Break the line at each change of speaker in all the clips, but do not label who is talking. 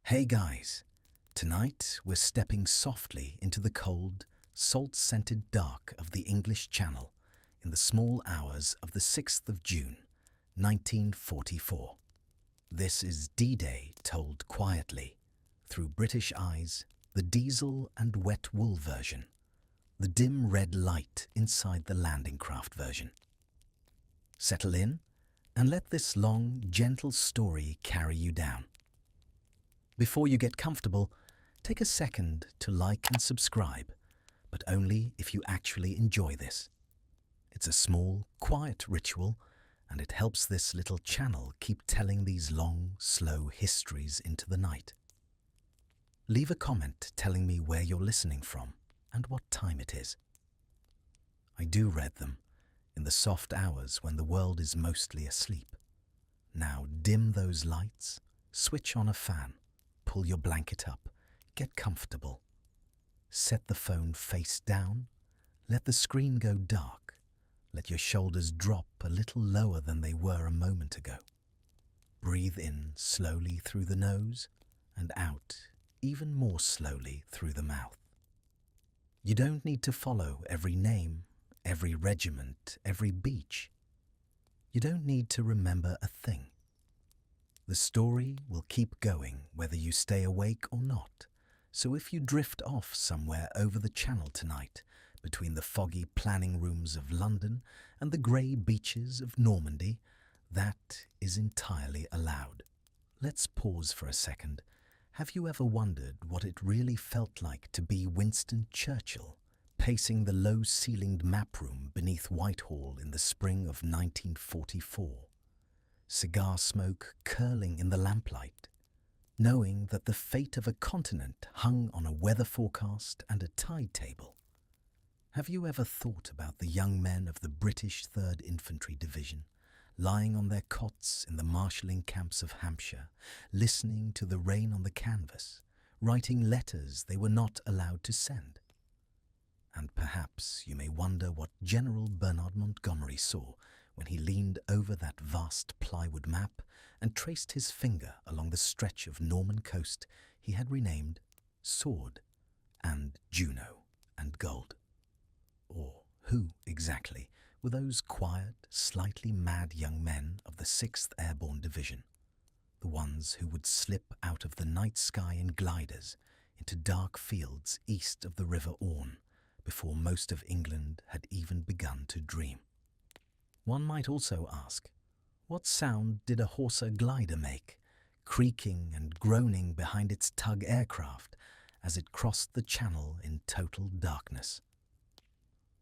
Hey guys, tonight we're stepping softly into the cold, salt-scented dark of the English Channel in the small hours of the 6th of June, 1944. This is D-Day told quietly, through British eyes, the diesel and wet wool version, the dim red light inside the landing craft version. Settle in and let this long, gentle story carry you down. Before you get comfortable, take a second to like and subscribe, but only if you actually enjoy this. It's a small, quiet ritual, and it helps this little channel keep telling these long, slow histories into the night. Leave a comment telling me where you're listening from and what time it is. I do read them in the soft hours when the world is mostly asleep. Now dim those lights, switch on a fan, pull your blanket up, get comfortable. Set the phone face down, let the screen go dark, let your shoulders drop a little lower than they were a moment ago. Breathe in slowly through the nose and out even more slowly through the mouth. You don't need to follow every name, every regiment, every beach. You don't need to remember a thing. The story will keep going whether you stay awake or not, so if you drift off somewhere over the channel tonight, between the foggy planning rooms of London and the grey beaches of Normandy, that is entirely allowed. Let's pause for a second. Have you ever wondered what it really felt like to be Winston Churchill, pacing the low-ceilinged map room beneath Whitehall in the spring of 1944? Cigar smoke curling in the lamplight, knowing that the fate of a continent hung on a weather forecast and a tide table. Have you ever thought about the young men of the British 3rd Infantry Division, lying on their cots in the marshalling camps of Hampshire, listening to the rain on the canvas, writing letters they were not allowed to send? And perhaps you may wonder what General Bernard Montgomery saw when he leaned over that vast plywood map and traced his finger along the stretch of Norman coast he had renamed Sword and Juno and Gold. Or who, exactly, were those quiet, slightly mad young men of the 6th Airborne Division, the ones who would slip out of the night sky in gliders into dark fields east of the River Orne before most of England had even begun to dream? One might also ask, what sound did a Horsa glider make, creaking and groaning behind its tug aircraft as it crossed the channel in total darkness?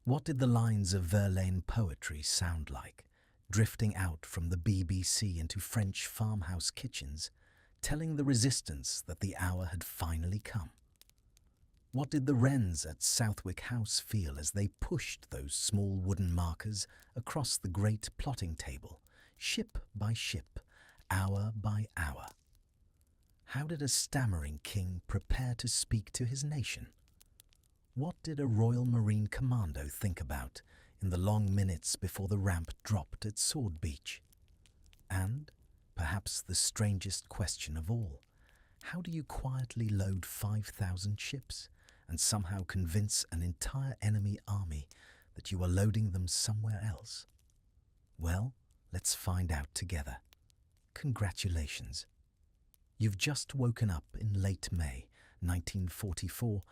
What did the lines of Verlaine poetry sound like, drifting out from the BBC into French farmhouse kitchens, telling the resistance that the hour had finally come? What did the wrens at Southwick House feel as they pushed those small wooden markers across the great plotting table, ship by ship, hour by hour? How did a stammering king prepare to speak to his nation? What did a Royal Marine Commando think about in the long minutes before the ramp dropped at Sword Beach? And, perhaps the strangest question of all, how do you quietly load 5,000 ships and somehow convince an entire enemy army that you are loading them somewhere else? Well, let's find out together. Congratulations. You've just woken up in late May 1944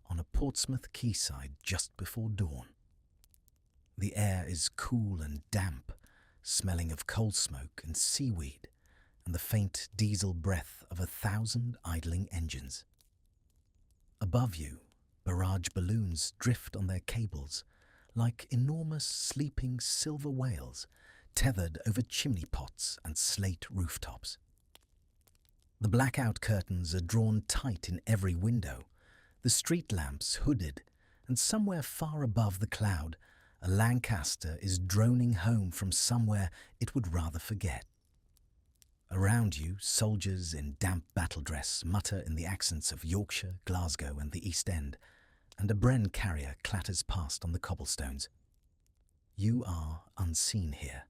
on a Portsmouth quayside just before dawn. The air is cool and damp, smelling of coal smoke and seaweed and the faint diesel breath of 1,000 idling engines. Above you, barrage balloons drift on their cables like enormous sleeping silver whales tethered over chimney pots and slate rooftops. The blackout curtains are drawn tight in every window, the street lamps hooded, and somewhere far above the cloud, a Lancaster is droning home from somewhere it would rather forget. Around you, soldiers in damp battledress mutter in the accents of Yorkshire, Glasgow and the East End, and a Bren carrier clatters past on the cobblestones. You are unseen here,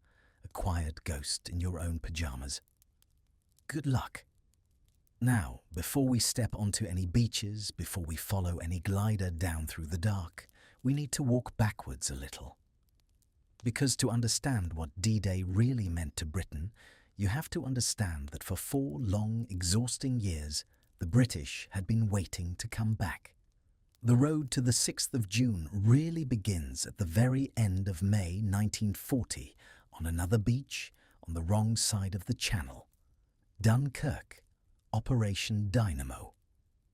a quiet ghost in your own pyjamas. Good luck. Now, before we step onto any beaches, before we follow any glider down through the dark, we need to walk backwards a little. Because to understand what D-Day really meant to Britain, you have to understand that for 4 long, exhausting years, the British had been waiting to come back. The road to the 6th of June really begins at the very end of May 1940 on another beach on the wrong side of the Channel. Dunkirk, Operation Dynamo.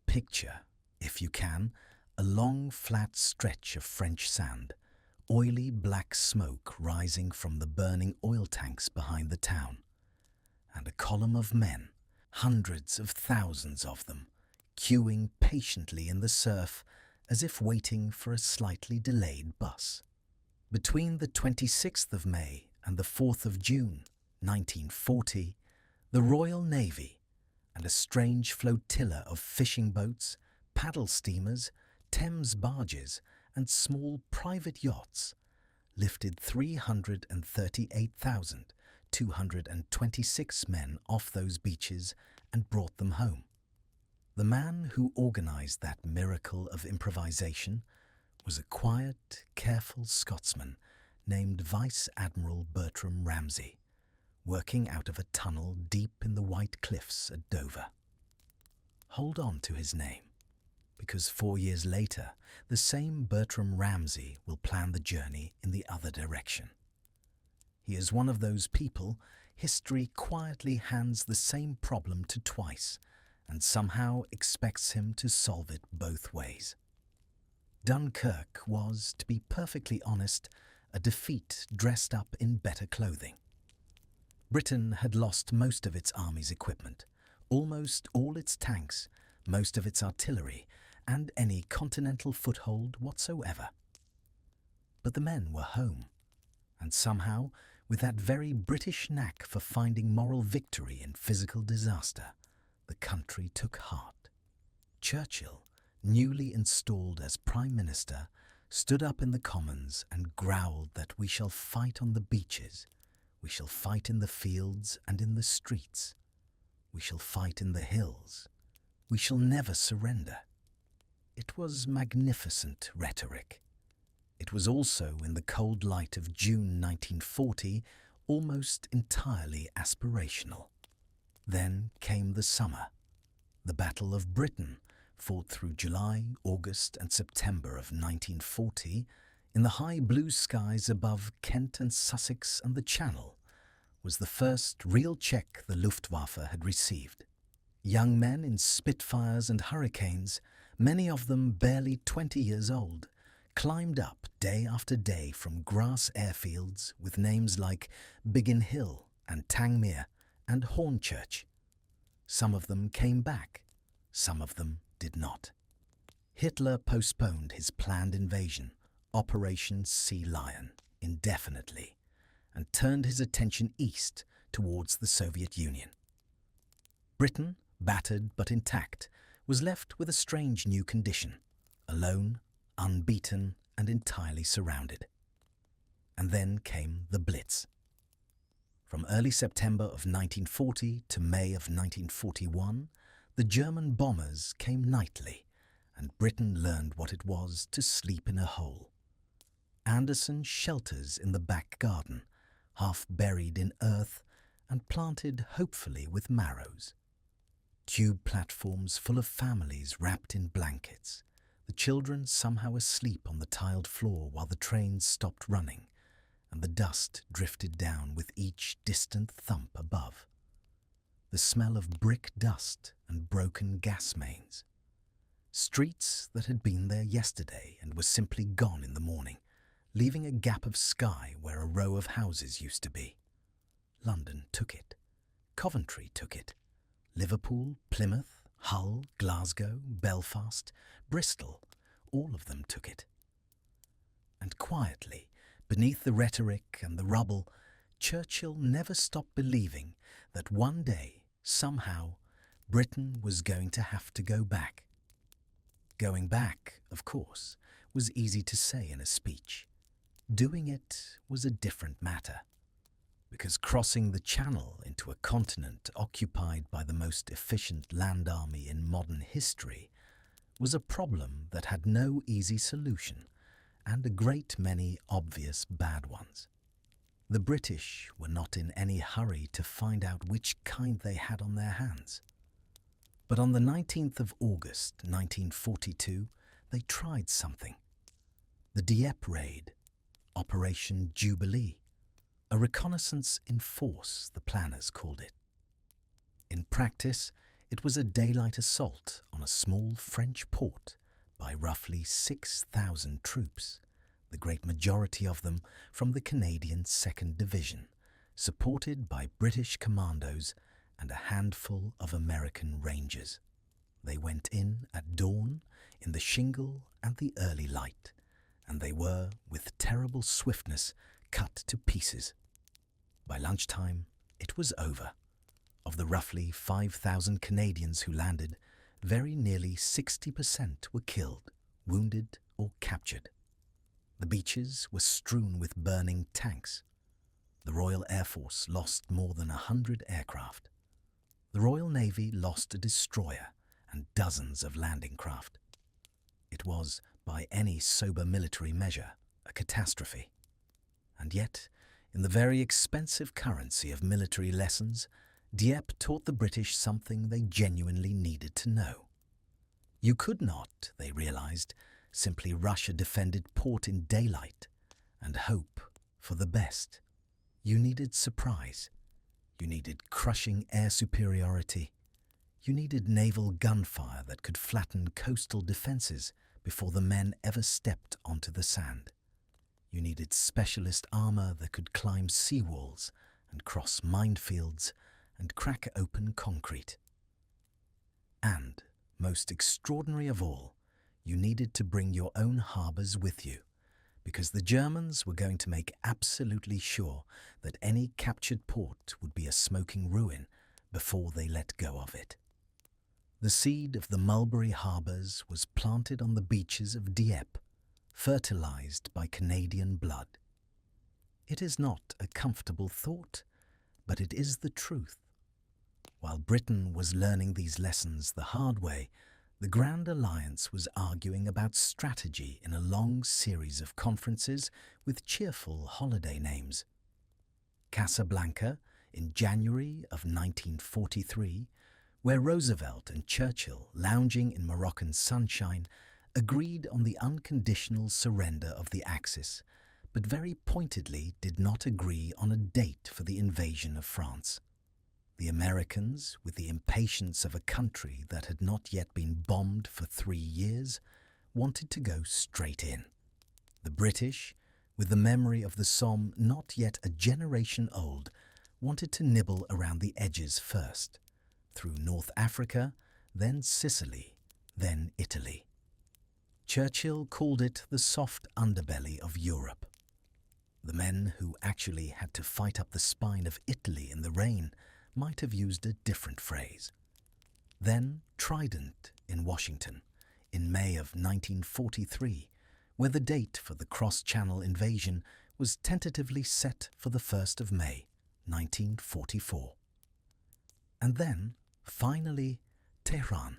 Picture, if you can, a long flat stretch of French sand, oily black smoke rising from the burning oil tanks behind the town, and a column of men, hundreds of thousands of them, queuing patiently in the surf as if waiting for a slightly delayed bus. Between the 26th of May and the 4th of June, 1940, the Royal Navy and a strange flotilla of fishing boats, paddle steamers, Thames barges and small private yachts lifted 338,226 men off those beaches and brought them home. The man who organized that miracle of improvisation was a quiet, careful Scotsman named Vice Admiral Bertram Ramsay, working out of a tunnel deep in the White Cliffs at Dover. Hold on to his name, because 4 years later, the same Bertram Ramsay will plan the journey in the other direction. He is one of those people history quietly hands the same problem to twice and somehow expects him to solve it both ways. Dunkirk was, to be perfectly honest, a defeat dressed up in better clothing. Britain had lost most of its army's equipment, almost all its tanks, most of its artillery, and any continental foothold whatsoever. But the men were home, and somehow, with that very British knack for finding moral victory in physical disaster, the country took heart. Churchill, newly installed as Prime Minister, stood up in the Commons and growled that we shall fight on the beaches, we shall fight in the fields and in the streets, we shall fight in the hills, we shall never surrender. It was magnificent rhetoric. It was also, in the cold light of June 1940, almost entirely aspirational. Then came the summer. The Battle of Britain, fought through July, August and September of 1940, in the high blue skies above Kent and Sussex and the Channel, was the first real check the Luftwaffe had received. Young men in Spitfires and Hurricanes, many of them barely 20 years old, climbed up day after day from grass airfields with names like Biggin Hill and Tangmere and Hornchurch. Some of them came back, some of them did not. Hitler postponed his planned invasion, Operation Sea Lion, indefinitely, and turned his attention east towards the Soviet Union. Britain, battered but intact, was left with a strange new condition, alone, unbeaten and entirely surrounded. And then came the Blitz. From early September of 1940 to May of 1941, the German bombers came nightly, and Britain learned what it was to sleep in a hole. Anderson shelters in the back garden, half buried in earth and planted hopefully with marrows. Tube platforms full of families wrapped in blankets, the children somehow asleep on the tiled floor while the trains stopped running, and the dust drifted down with each distant thump above. The smell of brick dust and broken gas mains. Streets that had been there yesterday and were simply gone in the morning, leaving a gap of sky where a row of houses used to be. London took it. Coventry took it. Liverpool, Plymouth, Hull, Glasgow, Belfast, Bristol, all of them took it. And quietly, beneath the rhetoric and the rubble, Churchill never stopped believing that one day, somehow, Britain was going to have to go back. Going back, of course, was easy to say in a speech. Doing it was a different matter. because crossing the Channel into a continent occupied by the most efficient land army in modern history was a problem that had no easy solution and a great many obvious bad ones. The British were not in any hurry to find out which kind they had on their hands. But on the 19th of August 1942, they tried something. The Dieppe raid, Operation Jubilee, a reconnaissance in force, the planners called it. In practice, it was a daylight assault on a small French port by roughly 6,000 troops, the great majority of them from the Canadian 2nd Division, supported by British commandos and a handful of American Rangers. They went in at dawn in the shingle and the early light, and they were, with terrible swiftness, cut to pieces. By lunchtime, it was over. Of the roughly 5,000 Canadians who landed, very nearly 60% were killed, wounded, or captured. The beaches were strewn with burning tanks. The Royal Air Force lost more than 100 aircraft. The Royal Navy lost a destroyer and dozens of landing craft. It was, by any sober military measure, a catastrophe. And yet, in the very expensive currency of military lessons, Dieppe taught the British something they genuinely needed to know. You could not, they realized, simply rush a defended port in daylight and hope for the best. You needed surprise. You needed crushing air superiority. You needed naval gunfire that could flatten coastal defenses before the men ever stepped onto the sand. You needed specialist armor that could climb seawalls and cross minefields and crack open concrete. And, most extraordinary of all, you needed to bring your own harbors with you, because the Germans were going to make absolutely sure that any captured port would be a smoking ruin before they let go of it. The seed of the mulberry harbors was planted on the beaches of Dieppe, fertilized by Canadian blood. It is not a comfortable thought, but it is the truth. While Britain was learning these lessons the hard way, the Grand Alliance was arguing about strategy in a long series of conferences with cheerful holiday names. Casablanca in January of 1943, where Roosevelt and Churchill, lounging in Moroccan sunshine, agreed on the unconditional surrender of the Axis, but very pointedly did not agree on a date for the invasion of France. The Americans, with the impatience of a country that had not yet been bombed for 3 years, wanted to go straight in. The British, with the memory of the Somme not yet a generation old, wanted to nibble around the edges first, through North Africa, then Sicily, then Italy. Churchill called it the soft underbelly of Europe. The men who actually had to fight up the spine of Italy in the rain might have used a different phrase. Then Trident in Washington, in May of 1943, where the date for the cross-channel invasion was tentatively set for the 1st of May, 1944. And then, finally, Tehran,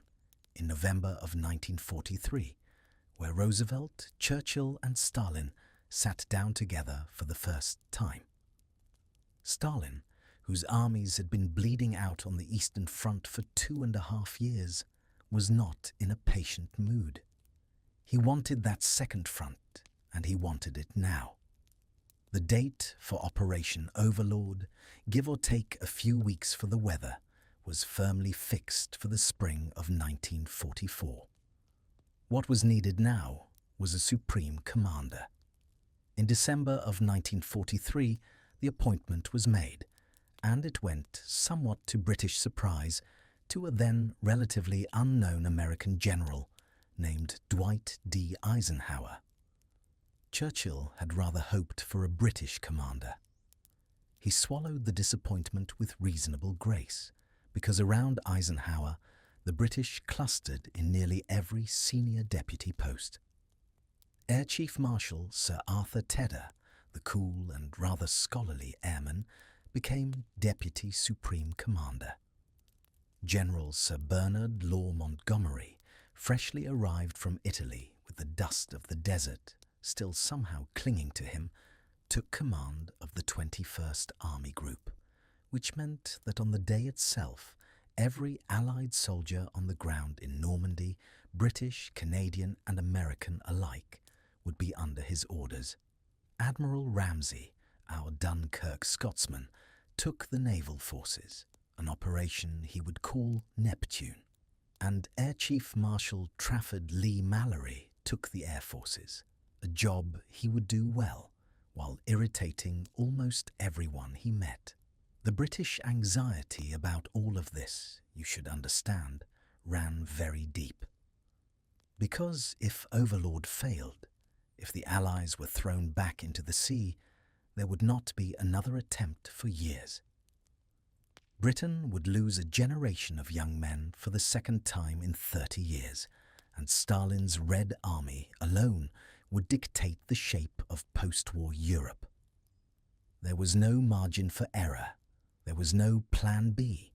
in November of 1943, where Roosevelt, Churchill and Stalin sat down together for the first time. Stalin, whose armies had been bleeding out on the Eastern Front for 2.5 years, was not in a patient mood. He wanted that second front, and he wanted it now. The date for Operation Overlord, give or take a few weeks for the weather, was firmly fixed for the spring of 1944. What was needed now was a supreme commander. In December of 1943, the appointment was made, and it went, somewhat to British surprise, to a then relatively unknown American general named Dwight D. Eisenhower. Churchill had rather hoped for a British commander. He swallowed the disappointment with reasonable grace, because around Eisenhower the British clustered in nearly every senior deputy post. Air Chief Marshal Sir Arthur Tedder, the cool and rather scholarly airman, became Deputy Supreme Commander. General Sir Bernard Law Montgomery, freshly arrived from Italy with the dust of the desert still somehow clinging to him, took command of the 21st Army Group, which meant that on the day itself, every Allied soldier on the ground in Normandy, British, Canadian and American alike, would be under his orders. Admiral Ramsay, our Dunkirk Scotsman, took the naval forces, an operation he would call Neptune, and Air Chief Marshal Trafford Lee Mallory took the air forces, a job he would do well, while irritating almost everyone he met. The British anxiety about all of this, you should understand, ran very deep. Because if Overlord failed, if the Allies were thrown back into the sea, there would not be another attempt for years. Britain would lose a generation of young men for the second time in 30 years, and Stalin's Red Army alone would dictate the shape of post-war Europe. There was no margin for error. There was no Plan B.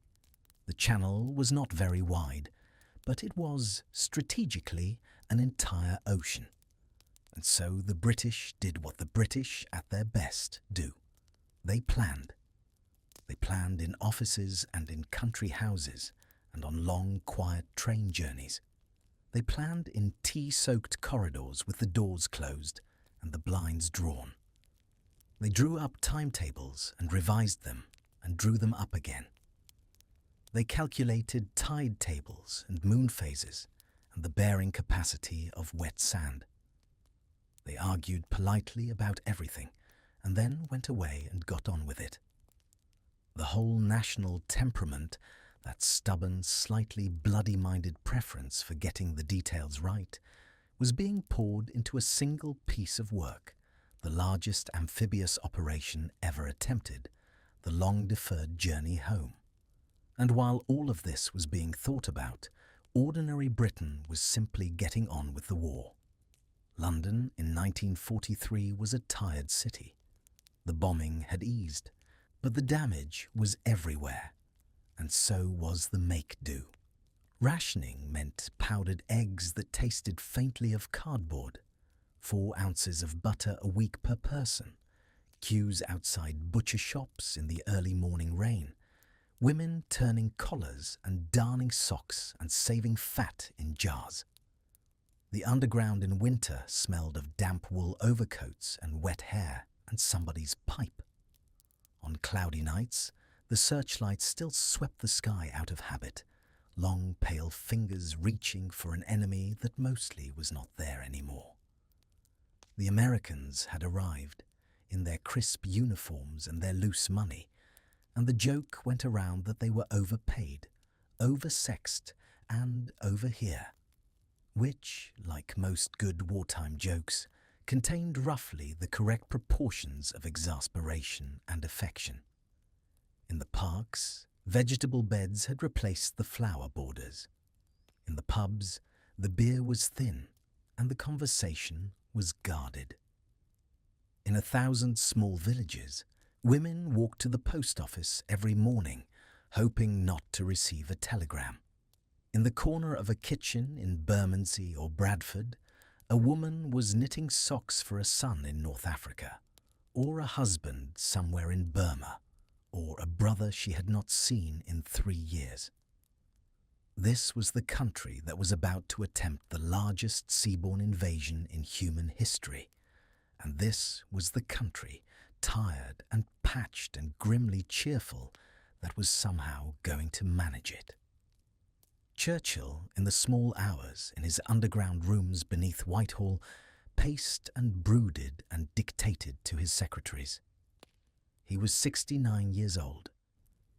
The Channel was not very wide, but it was, strategically, an entire ocean. And so the British did what the British at their best do. They planned. They planned in offices and in country houses and on long, quiet train journeys. They planned in tea-soaked corridors with the doors closed and the blinds drawn. They drew up timetables and revised them and drew them up again. They calculated tide tables and moon phases and the bearing capacity of wet sand. They argued politely about everything and then went away and got on with it. The whole national temperament, that stubborn, slightly bloody-minded preference for getting the details right, was being poured into a single piece of work, the largest amphibious operation ever attempted, the long-deferred journey home. And while all of this was being thought about, ordinary Britain was simply getting on with the war. London in 1943 was a tired city. The bombing had eased, but the damage was everywhere, and so was the make-do. Rationing meant powdered eggs that tasted faintly of cardboard, 4 ounces of butter a week per person, queues outside butcher shops in the early morning rain, women turning collars and darning socks and saving fat in jars. The underground in winter smelled of damp wool overcoats and wet hair and somebody's pipe. On cloudy nights, the searchlights still swept the sky out of habit, long pale fingers reaching for an enemy that mostly was not there anymore. The Americans had arrived, in their crisp uniforms and their loose money, and the joke went around that they were overpaid, oversexed, and over here, which, like most good wartime jokes, contained roughly the correct proportions of exasperation and affection. In the parks, vegetable beds had replaced the flower borders. In the pubs, the beer was thin and the conversation was guarded. In 1,000 small villages, women walked to the post office every morning, hoping not to receive a telegram. In the corner of a kitchen in Bermondsey or Bradford, a woman was knitting socks for a son in North Africa, or a husband somewhere in Burma, or a brother she had not seen in 3 years. This was the country that was about to attempt the largest seaborne invasion in human history, and this was the country, tired and patched and grimly cheerful, that was somehow going to manage it. Churchill, in the small hours in his underground rooms beneath Whitehall, paced and brooded and dictated to his secretaries. He was 69 years old.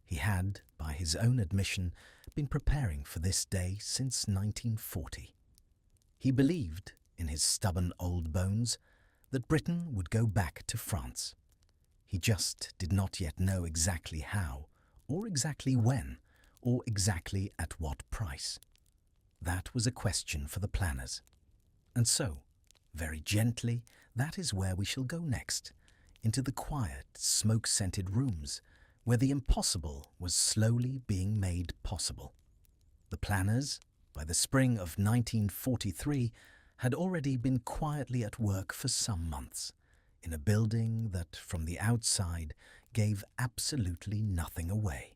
He had, by his own admission, been preparing for this day since 1940. He believed, in his stubborn old bones, that Britain would go back to France. He just did not yet know exactly how, or exactly when, or exactly at what price. That was a question for the planners. And so, very gently, that is where we shall go next, into the quiet, smoke-scented rooms, where the impossible was slowly being made possible. The planners, by the spring of 1943, had already been quietly at work for some months, in a building that, from the outside, gave absolutely nothing away.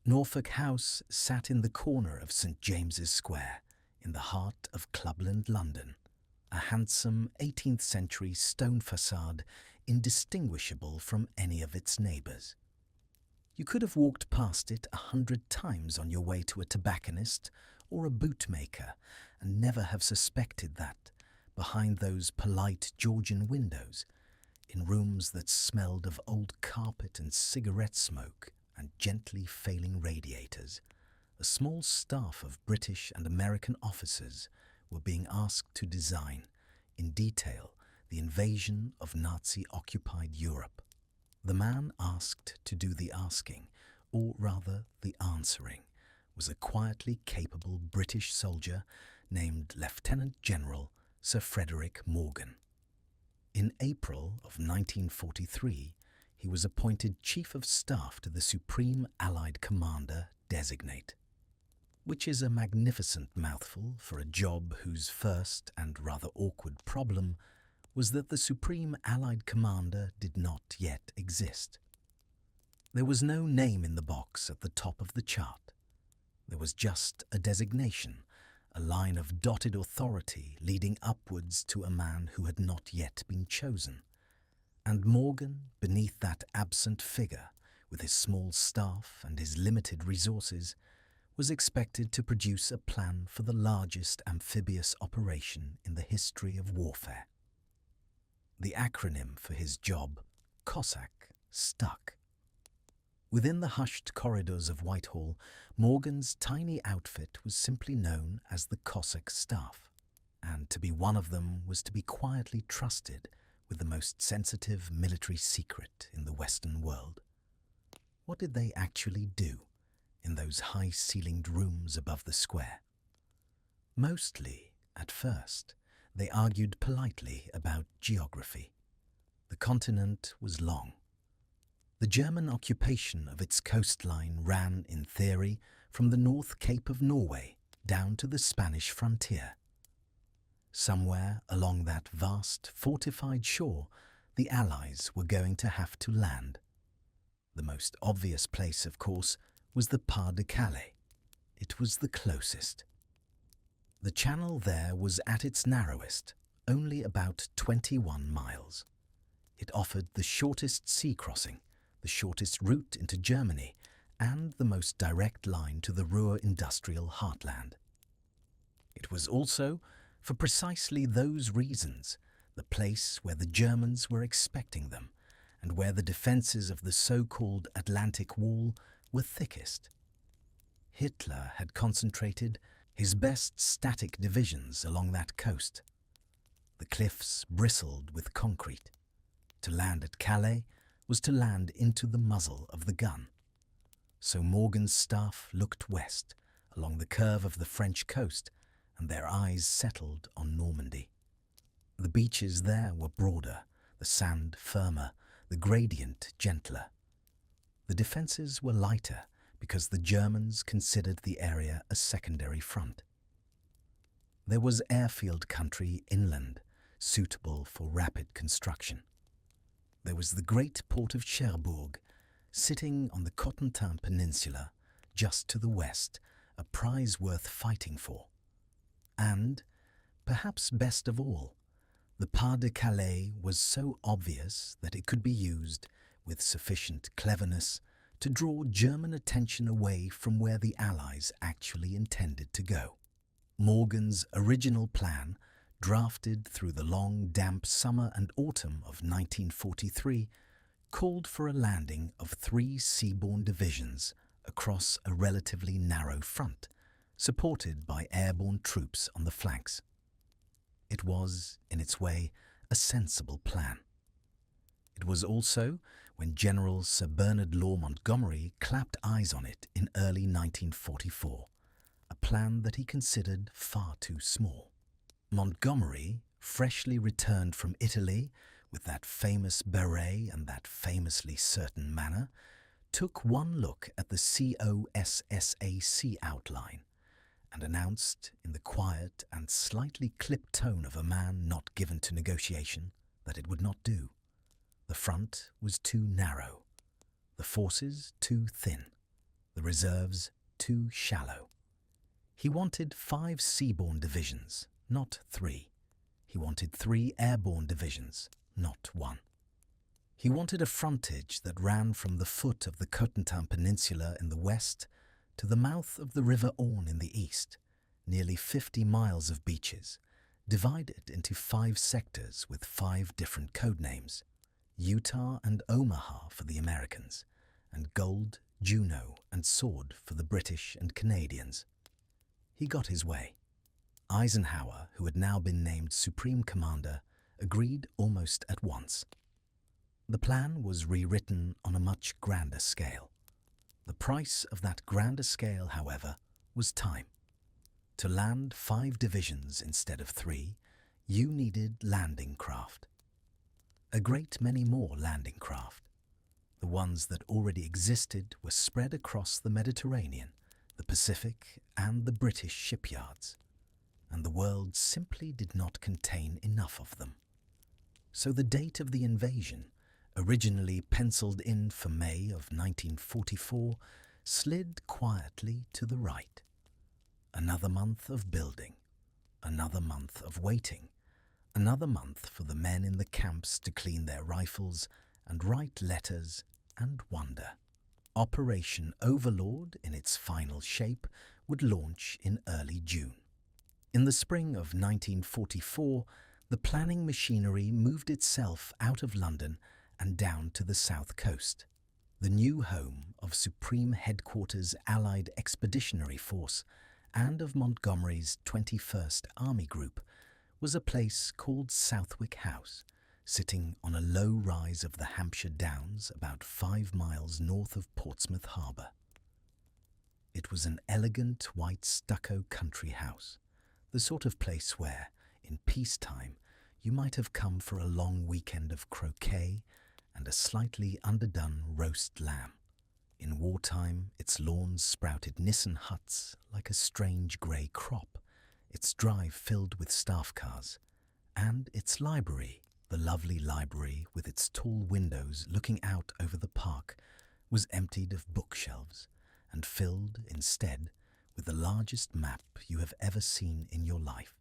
Norfolk House sat in the corner of St. James's Square, in the heart of Clubland, London, a handsome 18th-century stone facade indistinguishable from any of its neighbours. You could have walked past it 100 times on your way to a tobacconist or a bootmaker and never have suspected that, behind those polite Georgian windows, in rooms that smelled of old carpet and cigarette smoke and gently failing radiators, a small staff of British and American officers were being asked to design, in detail, the invasion of Nazi-occupied Europe. The man asked to do the asking, or rather the answering, was a quietly capable British soldier named Lieutenant General Sir Frederick Morgan. In April of 1943, he was appointed Chief of Staff to the Supreme Allied Commander Designate, which is a magnificent mouthful for a job whose first and rather awkward problem was that the Supreme Allied Commander did not yet exist. There was no name in the box at the top of the chart. There was just a designation, a line of dotted authority leading upwards to a man who had not yet been chosen. And Morgan, beneath that absent figure, with his small staff and his limited resources, was expected to produce a plan for the largest amphibious operation in the history of warfare. The acronym for his job, Cossack, stuck. Within the hushed corridors of Whitehall, Morgan's tiny outfit was simply known as the Cossack Staff, and to be one of them was to be quietly trusted with the most sensitive military secret in the Western world. What did they actually do in those high-ceilinged rooms above the square? Mostly, at first, they argued politely about geography. The continent was long. The German occupation of its coastline ran, in theory, from the North Cape of Norway down to the Spanish frontier. Somewhere along that vast, fortified shore, the Allies were going to have to land. The most obvious place, of course, was the Pas de Calais. It was the closest. The channel there was at its narrowest, only about 21 miles. It offered the shortest sea crossing, the shortest route into Germany, and the most direct line to the Ruhr industrial heartland. It was also, for precisely those reasons, the place where the Germans were expecting them, and where the defences of the so-called Atlantic Wall were thickest. Hitler had concentrated his best static divisions along that coast. The cliffs bristled with concrete. To land at Calais was to land into the muzzle of the gun. So Morgan's staff looked west, along the curve of the French coast, and their eyes settled on Normandy. The beaches there were broader, the sand firmer, the gradient gentler. The defences were lighter, because the Germans considered the area a secondary front. There was airfield country inland, suitable for rapid construction. There was the great port of Cherbourg, sitting on the Cotentin Peninsula, just to the west, a prize worth fighting for. And, perhaps best of all, the Pas de Calais was so obvious that it could be used, with sufficient cleverness, to draw German attention away from where the Allies actually intended to go. Morgan's original plan, drafted through the long, damp summer and autumn of 1943, called for a landing of 3 seaborne divisions across a relatively narrow front, supported by airborne troops on the flanks. It was, in its way, a sensible plan. It was also, when General Sir Bernard Law Montgomery clapped eyes on it in early 1944, a plan that he considered far too small. Montgomery, freshly returned from Italy, with that famous beret and that famously certain manner, took one look at the COSSAC outline and announced in the quiet and slightly clipped tone of a man not given to negotiation that it would not do. The front was too narrow, the forces too thin, the reserves too shallow. He wanted 5 seaborne divisions, not 3. He wanted 3 airborne divisions, not 1. He wanted a frontage that ran from the foot of the Cotentin Peninsula in the west to the mouth of the River Orne in the east, nearly 50 miles of beaches, divided into 5 sectors with 5 different code names: Utah and Omaha for the Americans, and Gold, Juno and Sword for the British and Canadians. He got his way. Eisenhower, who had now been named Supreme Commander, agreed almost at once. The plan was rewritten on a much grander scale. The price of that grander scale, however, was time. To land 5 divisions instead of 3, you needed landing craft. A great many more landing craft. The ones that already existed were spread across the Mediterranean, the Pacific, and the British shipyards, and the world simply did not contain enough of them. So the date of the invasion, originally penciled in for May of 1944, slid quietly to the right. Another month of building, another month of waiting, another month for the men in the camps to clean their rifles and write letters and wonder. Operation Overlord, in its final shape, would launch in early June. In the spring of 1944, the planning machinery moved itself out of London and down to the south coast. The new home of Supreme Headquarters Allied Expeditionary Force and of Montgomery's 21st Army Group was a place called Southwick House, sitting on a low rise of the Hampshire Downs about 5 miles north of Portsmouth Harbour. It was an elegant white stucco country house, the sort of place where, in peacetime, you might have come for a long weekend of croquet and a slightly underdone roast lamb. In wartime, its lawns sprouted nissen huts like a strange grey crop, its drive filled with staff cars, and its library, the lovely library with its tall windows looking out over the park, was emptied of bookshelves and filled, instead, with the largest map you have ever seen in your life.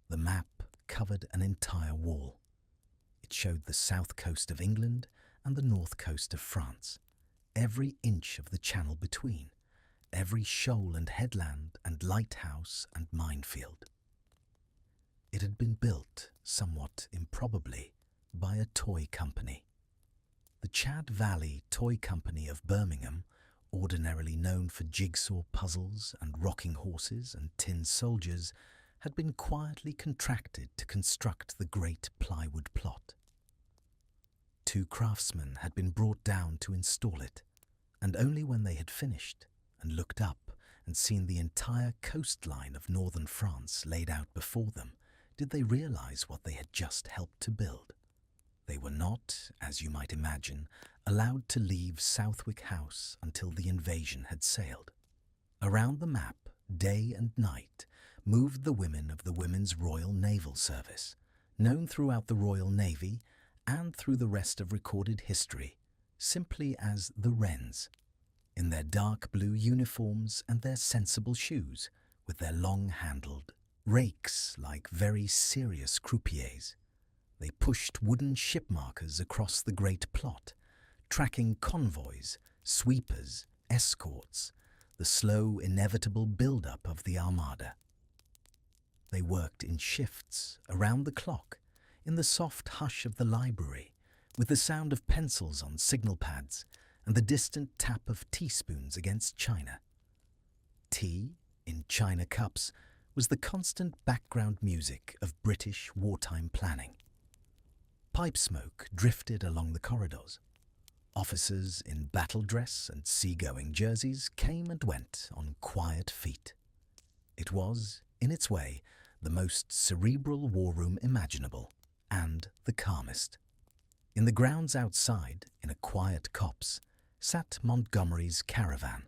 The map covered an entire wall. It showed the south coast of England and the north coast of France, every inch of the channel between, every shoal and headland and lighthouse and minefield. It had been built, somewhat improbably, by a toy company. The Chad Valley Toy Company of Birmingham, ordinarily known for jigsaw puzzles and rocking horses and tin soldiers, had been quietly contracted to construct the great plywood plot. 2 craftsmen had been brought down to install it, and only when they had finished and looked up and seen the entire coastline of northern France laid out before them did they realize what they had just helped to build. They were not, as you might imagine, allowed to leave Southwick House until the invasion had sailed. Around the map, day and night, moved the women of the Women's Royal Naval Service, known throughout the Royal Navy and through the rest of recorded history simply as the Wrens, in their dark blue uniforms and their sensible shoes, with their long-handled rakes like very serious croupiers. They pushed wooden ship markers across the great plot, tracking convoys, sweepers, escorts, the slow, inevitable build-up of the Armada. They worked in shifts, around the clock, in the soft hush of the library, with the sound of pencils on signal pads and the distant tap of teaspoons against china. Tea, in china cups, was the constant background music of British wartime planning. Pipe smoke drifted along the corridors. Officers in battledress and seagoing jerseys came and went on quiet feet. It was, in its way, the most cerebral war room imaginable, and the calmest. In the grounds outside, in a quiet copse, sat Montgomery's caravan,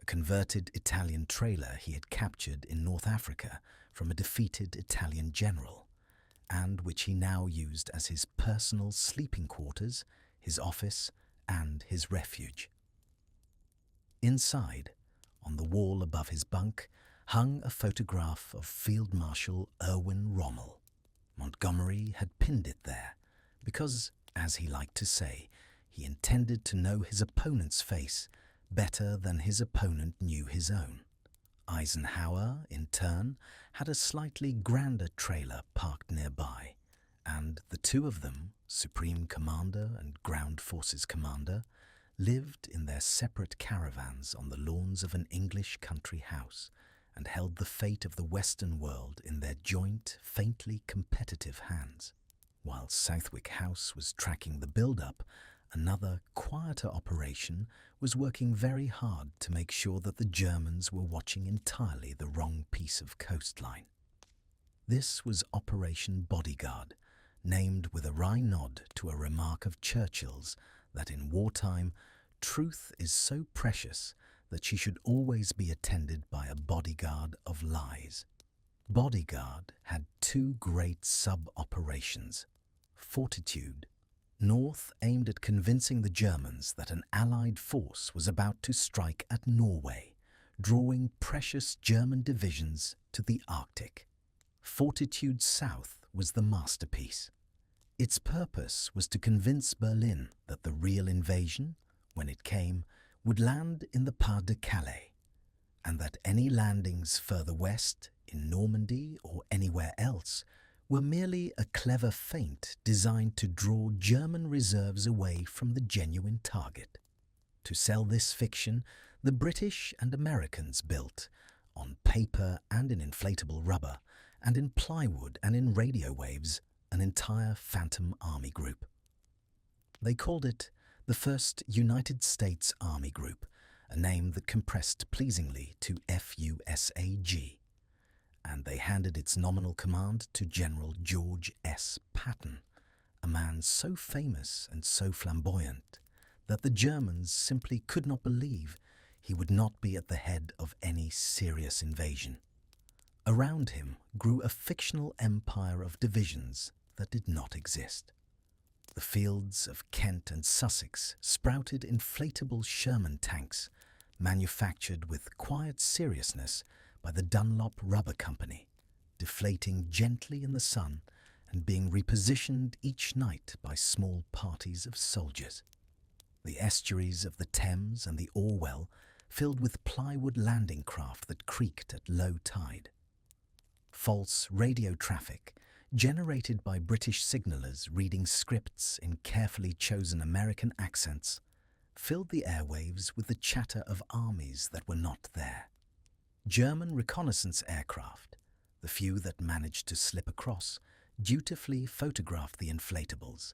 a converted Italian trailer he had captured in North Africa from a defeated Italian general, and which he now used as his personal sleeping quarters, his office, and his refuge. Inside, on the wall above his bunk, hung a photograph of Field Marshal Erwin Rommel. Montgomery had pinned it there because, as he liked to say, he intended to know his opponent's face better than his opponent knew his own. Eisenhower, in turn, had a slightly grander trailer parked nearby, and the two of them, Supreme Commander and Ground Forces Commander, lived in their separate caravans on the lawns of an English country house and held the fate of the Western world in their joint, faintly competitive hands. While Southwick House was tracking the build-up, another, quieter operation was working very hard to make sure that the Germans were watching entirely the wrong piece of coastline. This was Operation Bodyguard, named with a wry nod to a remark of Churchill's that in wartime, truth is so precious that she should always be attended by a bodyguard of lies. Bodyguard had two great sub-operations. Fortitude. North aimed at convincing the Germans that an Allied force was about to strike at Norway, drawing precious German divisions to the Arctic. Fortitude South was the masterpiece. Its purpose was to convince Berlin that the real invasion, when it came, would land in the Pas de Calais, and that any landings further west, in Normandy or anywhere else, were merely a clever feint designed to draw German reserves away from the genuine target. To sell this fiction, the British and Americans built, on paper and in inflatable rubber, and in plywood and in radio waves, an entire phantom army group. They called it the First United States Army Group, a name that compressed pleasingly to FUSAG, and they handed its nominal command to General George S. Patton, a man so famous and so flamboyant that the Germans simply could not believe he would not be at the head of any serious invasion. Around him grew a fictional empire of divisions that did not exist. The fields of Kent and Sussex sprouted inflatable Sherman tanks, manufactured with quiet seriousness by the Dunlop Rubber Company, deflating gently in the sun and being repositioned each night by small parties of soldiers. The estuaries of the Thames and the Orwell filled with plywood landing craft that creaked at low tide. False radio traffic, generated by British signallers reading scripts in carefully chosen American accents, filled the airwaves with the chatter of armies that were not there. German reconnaissance aircraft, the few that managed to slip across, dutifully photographed the inflatables,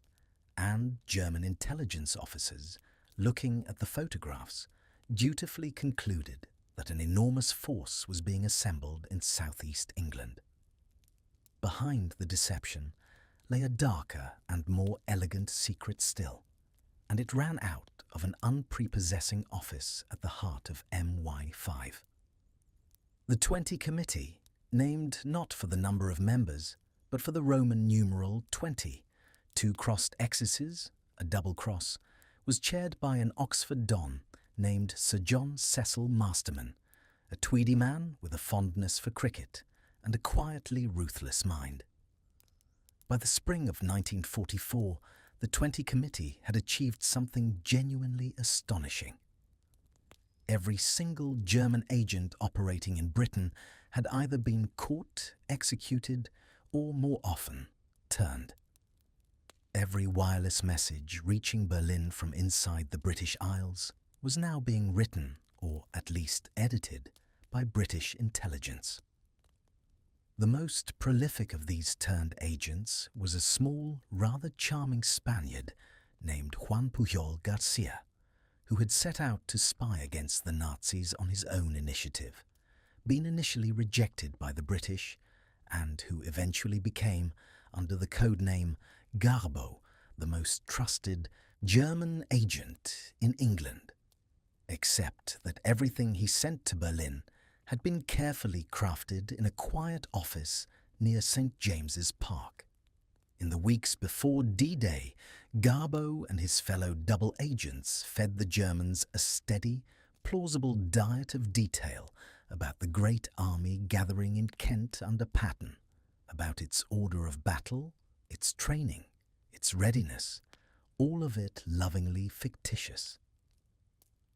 and German intelligence officers, looking at the photographs, dutifully concluded that an enormous force was being assembled in southeast England. Behind the deception lay a darker and more elegant secret still, and it ran out of an unprepossessing office at the heart of MY5. The 20 Committee, named not for the number of members, but for the Roman numeral 20, two crossed X's, a double cross, was chaired by an Oxford Don named Sir John Cecil Masterman, a Tweedy man with a fondness for cricket and a quietly ruthless mind. By the spring of 1944, the 20 Committee had achieved something genuinely astonishing. Every single German agent operating in Britain had either been caught, executed, or more often, turned. Every wireless message reaching Berlin from inside the British Isles was now being written, or at least edited, by British intelligence. The most prolific of these turned agents was a small, rather charming Spaniard named Juan Pujol Garcia, who had set out to spy against the Nazis on his own initiative, been initially rejected by the British, and who eventually became, under the code name Garbo, the most trusted German agent in England except that everything he sent to Berlin had been carefully crafted in a quiet office near St. James's Park. In the weeks before D-Day, Garbo and his fellow double agents fed the Germans a steady, plausible diet of detail about the great army gathering in Kent under Patton, about its order of battle, its training, its readiness, all of it lovingly fictitious.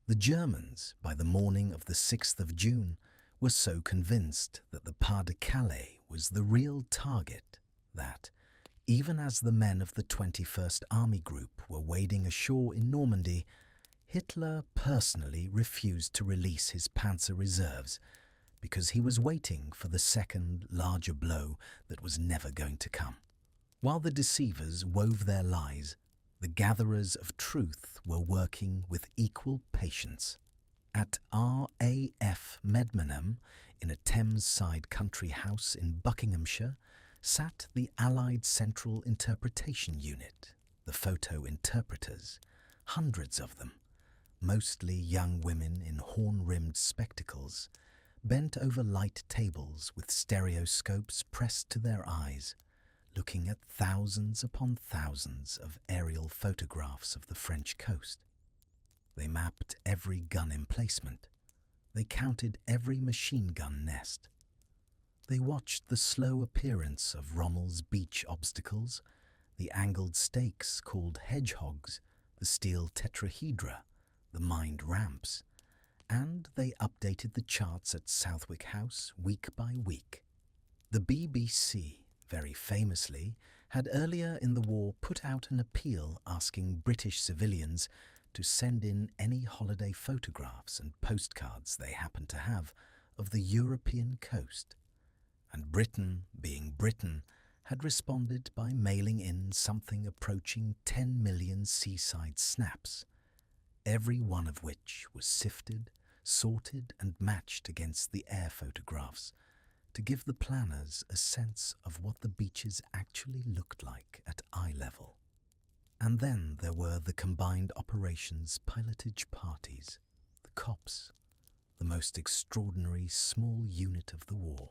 The Germans, by the morning of the 6th of June, were so convinced that the Pas de Calais was the real target that, even as the men of the 21st Army Group were wading ashore in Normandy, Hitler personally refused to release his panzer reserves because he was waiting for the second, larger blow that was never going to come. While the deceivers wove their lies, the gatherers of truth were working with equal patience. At RAF Medmenham, in a Thames-side country house in Buckinghamshire, sat the Allied Central Interpretation Unit, the photo interpreters, hundreds of them, mostly young women in horn-rimmed spectacles, bent over light tables with stereoscopes pressed to their eyes, looking at thousands upon thousands of aerial photographs of the French coast. They mapped every gun emplacement. They counted every machine gun nest. They watched the slow appearance of Rommel's beach obstacles, the angled stakes called hedgehogs, the steel tetrahedra, the mined ramps, and they updated the charts at Southwick House week by week. The BBC, very famously, had earlier in the war put out an appeal asking British civilians to send in any holiday photographs and postcards they happened to have of the European coast. And Britain, being Britain, had responded by mailing in something approaching 10 million seaside snaps, every one of which was sifted, sorted and matched against the air photographs to give the planners a sense of what the beaches actually looked like at eye level. And then there were the combined operations pilotage parties, the cops, the most extraordinary small unit of the war,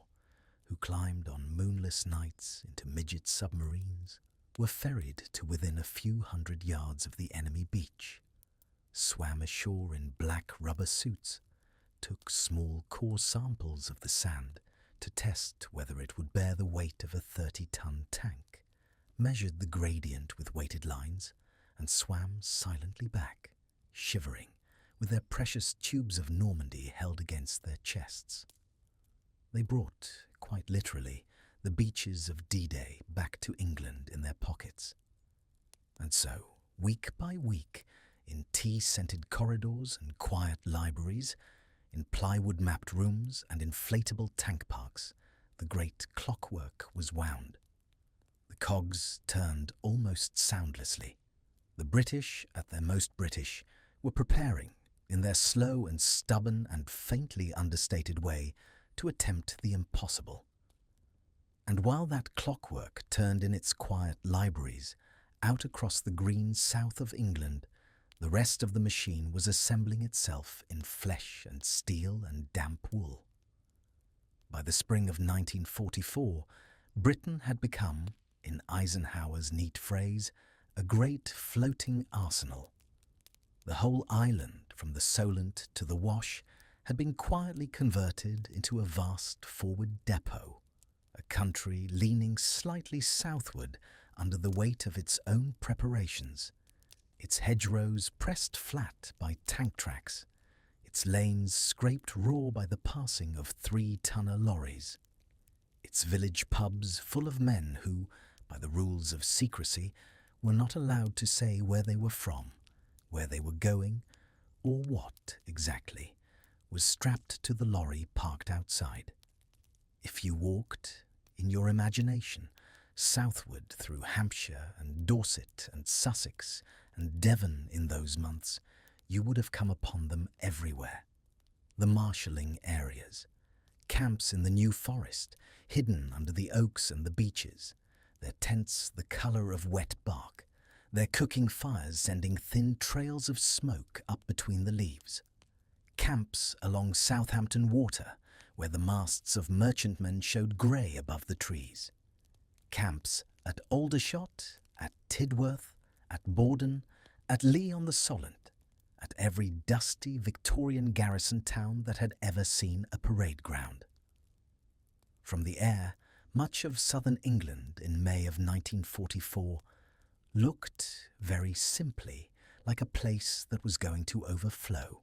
who climbed on moonless nights into midget submarines, were ferried to within a few hundred yards of the enemy beach, swam ashore in black rubber suits, took small core samples of the sand to test whether it would bear the weight of a 30-ton tank, measured the gradient with weighted lines, and swam silently back, shivering, with their precious tubes of Normandy held against their chests. They brought, quite literally, the beaches of D-Day back to England in their pockets. And so, week by week, in tea-scented corridors and quiet libraries, in plywood-mapped rooms and inflatable tank parks, the great clockwork was wound. The cogs turned almost soundlessly. The British, at their most British, were preparing, in their slow and stubborn and faintly understated way, to attempt the impossible. And while that clockwork turned in its quiet libraries, out across the green south of England, the rest of the machine was assembling itself in flesh and steel and damp wool. By the spring of 1944, Britain had become, in Eisenhower's neat phrase, a great floating arsenal. The whole island, from the Solent to the Wash, had been quietly converted into a vast forward depot, a country leaning slightly southward under the weight of its own preparations, its hedgerows pressed flat by tank tracks, its lanes scraped raw by the passing of 3-tonner lorries, its village pubs full of men who, by the rules of secrecy, were not allowed to say where they were from, where they were going, or what, exactly, was strapped to the lorry parked outside. If you walked, in your imagination, southward through Hampshire and Dorset and Sussex and Devon in those months, you would have come upon them everywhere. The marshalling areas, camps in the New Forest, hidden under the oaks and the beeches, their tents the colour of wet bark, their cooking fires sending thin trails of smoke up between the leaves. camps along Southampton Water, where the masts of merchantmen showed grey above the trees, camps at Aldershot, at Tidworth, at Borden, at Lee on the Solent, at every dusty Victorian garrison town that had ever seen a parade ground. From the air, much of southern England in May of 1944 looked, very simply, like a place that was going to overflow.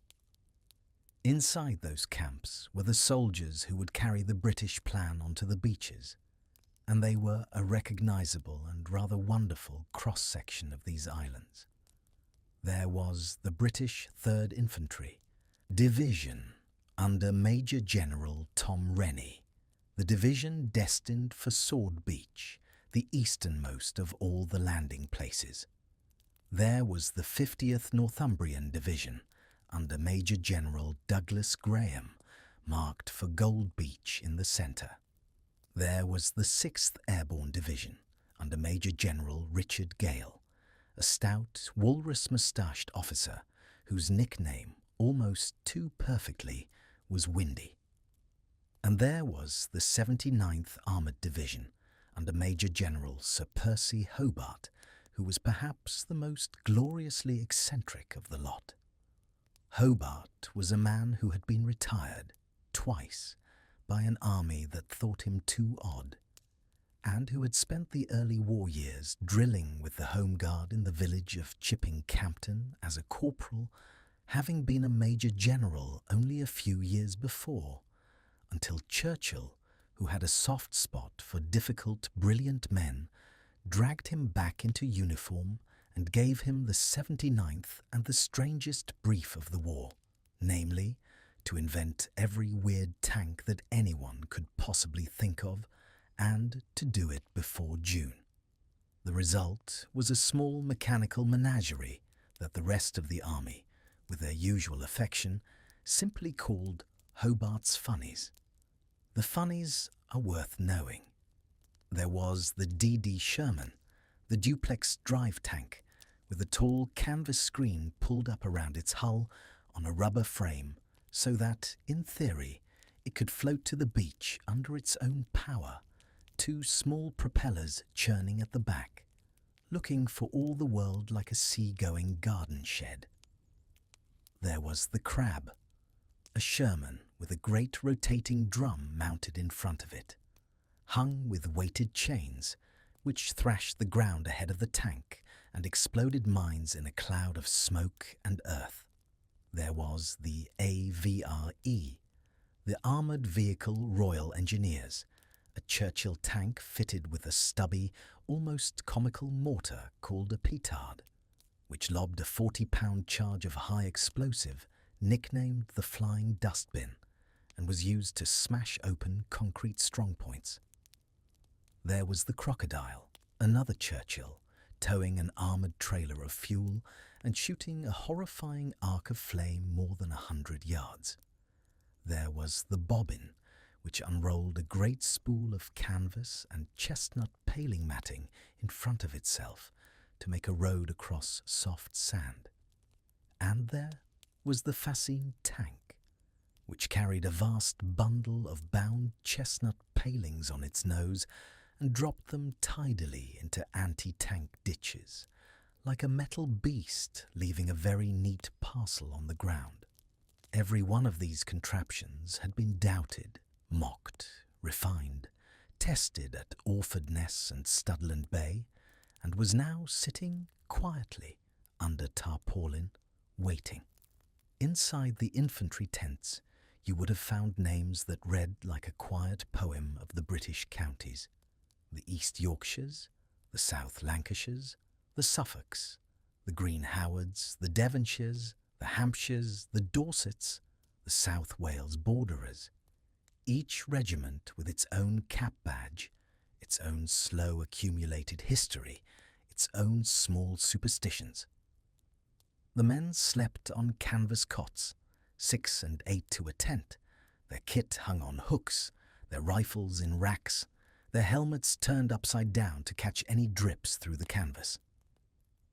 Inside those camps were the soldiers who would carry the British plan onto the beaches, and they were a recognisable and rather wonderful cross-section of these islands. There was the British 3rd Infantry Division under Major General Tom Rennie, the division destined for Sword Beach, the easternmost of all the landing places. There was the 50th Northumbrian Division under Major General Douglas Graham, marked for Gold Beach in the centre. There was the 6th Airborne Division under Major General Richard Gale, a stout, walrus-moustached officer whose nickname, almost too perfectly, was Windy. And there was the 79th Armoured Division under Major General Sir Percy Hobart, who was perhaps the most gloriously eccentric of the lot. Hobart was a man who had been retired twice by an army that thought him too odd, and who had spent the early war years drilling with the Home Guard in the village of Chipping Campden as a corporal, having been a major general only a few years before, until Churchill, who had a soft spot for difficult, brilliant men, dragged him back into uniform and gave him the 79th and the strangest brief of the war, namely, to invent every weird tank that anyone could possibly think of, and to do it before June. The result was a small mechanical menagerie that the rest of the army, with their usual affection, simply called Hobart's Funnies. The funnies are worth knowing. There was the D.D. Sherman, the duplex drive tank, with a tall canvas screen pulled up around its hull on a rubber frame so that, in theory, it could float to the beach under its own power, 2 small propellers churning at the back, looking for all the world like a sea-going garden shed. There was the Crab, a Sherman with a great rotating drum mounted in front of it, hung with weighted chains, which thrashed the ground ahead of the tank and exploded mines in a cloud of smoke and earth. There was the AVRE, the Armoured Vehicle Royal Engineers, a Churchill tank fitted with a stubby, almost comical mortar called a petard, which lobbed a 40-pound charge of high explosive, nicknamed the Flying Dustbin, and was used to smash open concrete strongpoints. There was the Crocodile, another Churchill, towing an armoured trailer of fuel and shooting a horrifying arc of flame more than 100 yards. There was the Bobbin, which unrolled a great spool of canvas and chestnut paling matting in front of itself to make a road across soft sand. And there was the Fascine tank, which carried a vast bundle of bound chestnut palings on its nose and dropped them tidily into anti-tank ditches, like a metal beast leaving a very neat parcel on the ground. Every one of these contraptions had been doubted, mocked, refined, tested at Orfordness and Studland Bay, and was now sitting quietly under tarpaulin, waiting. Inside the infantry tents, you would have found names that read like a quiet poem of the British counties: the East Yorkshires, the South Lancashires, the Suffolks, the Green Howards, the Devonshires, the Hampshires, the Dorsets, the South Wales Borderers, each regiment with its own cap badge, its own slow accumulated history, its own small superstitions. The men slept on canvas cots, 6 and 8 to a tent, their kit hung on hooks, their rifles in racks, their helmets turned upside down to catch any drips through the canvas.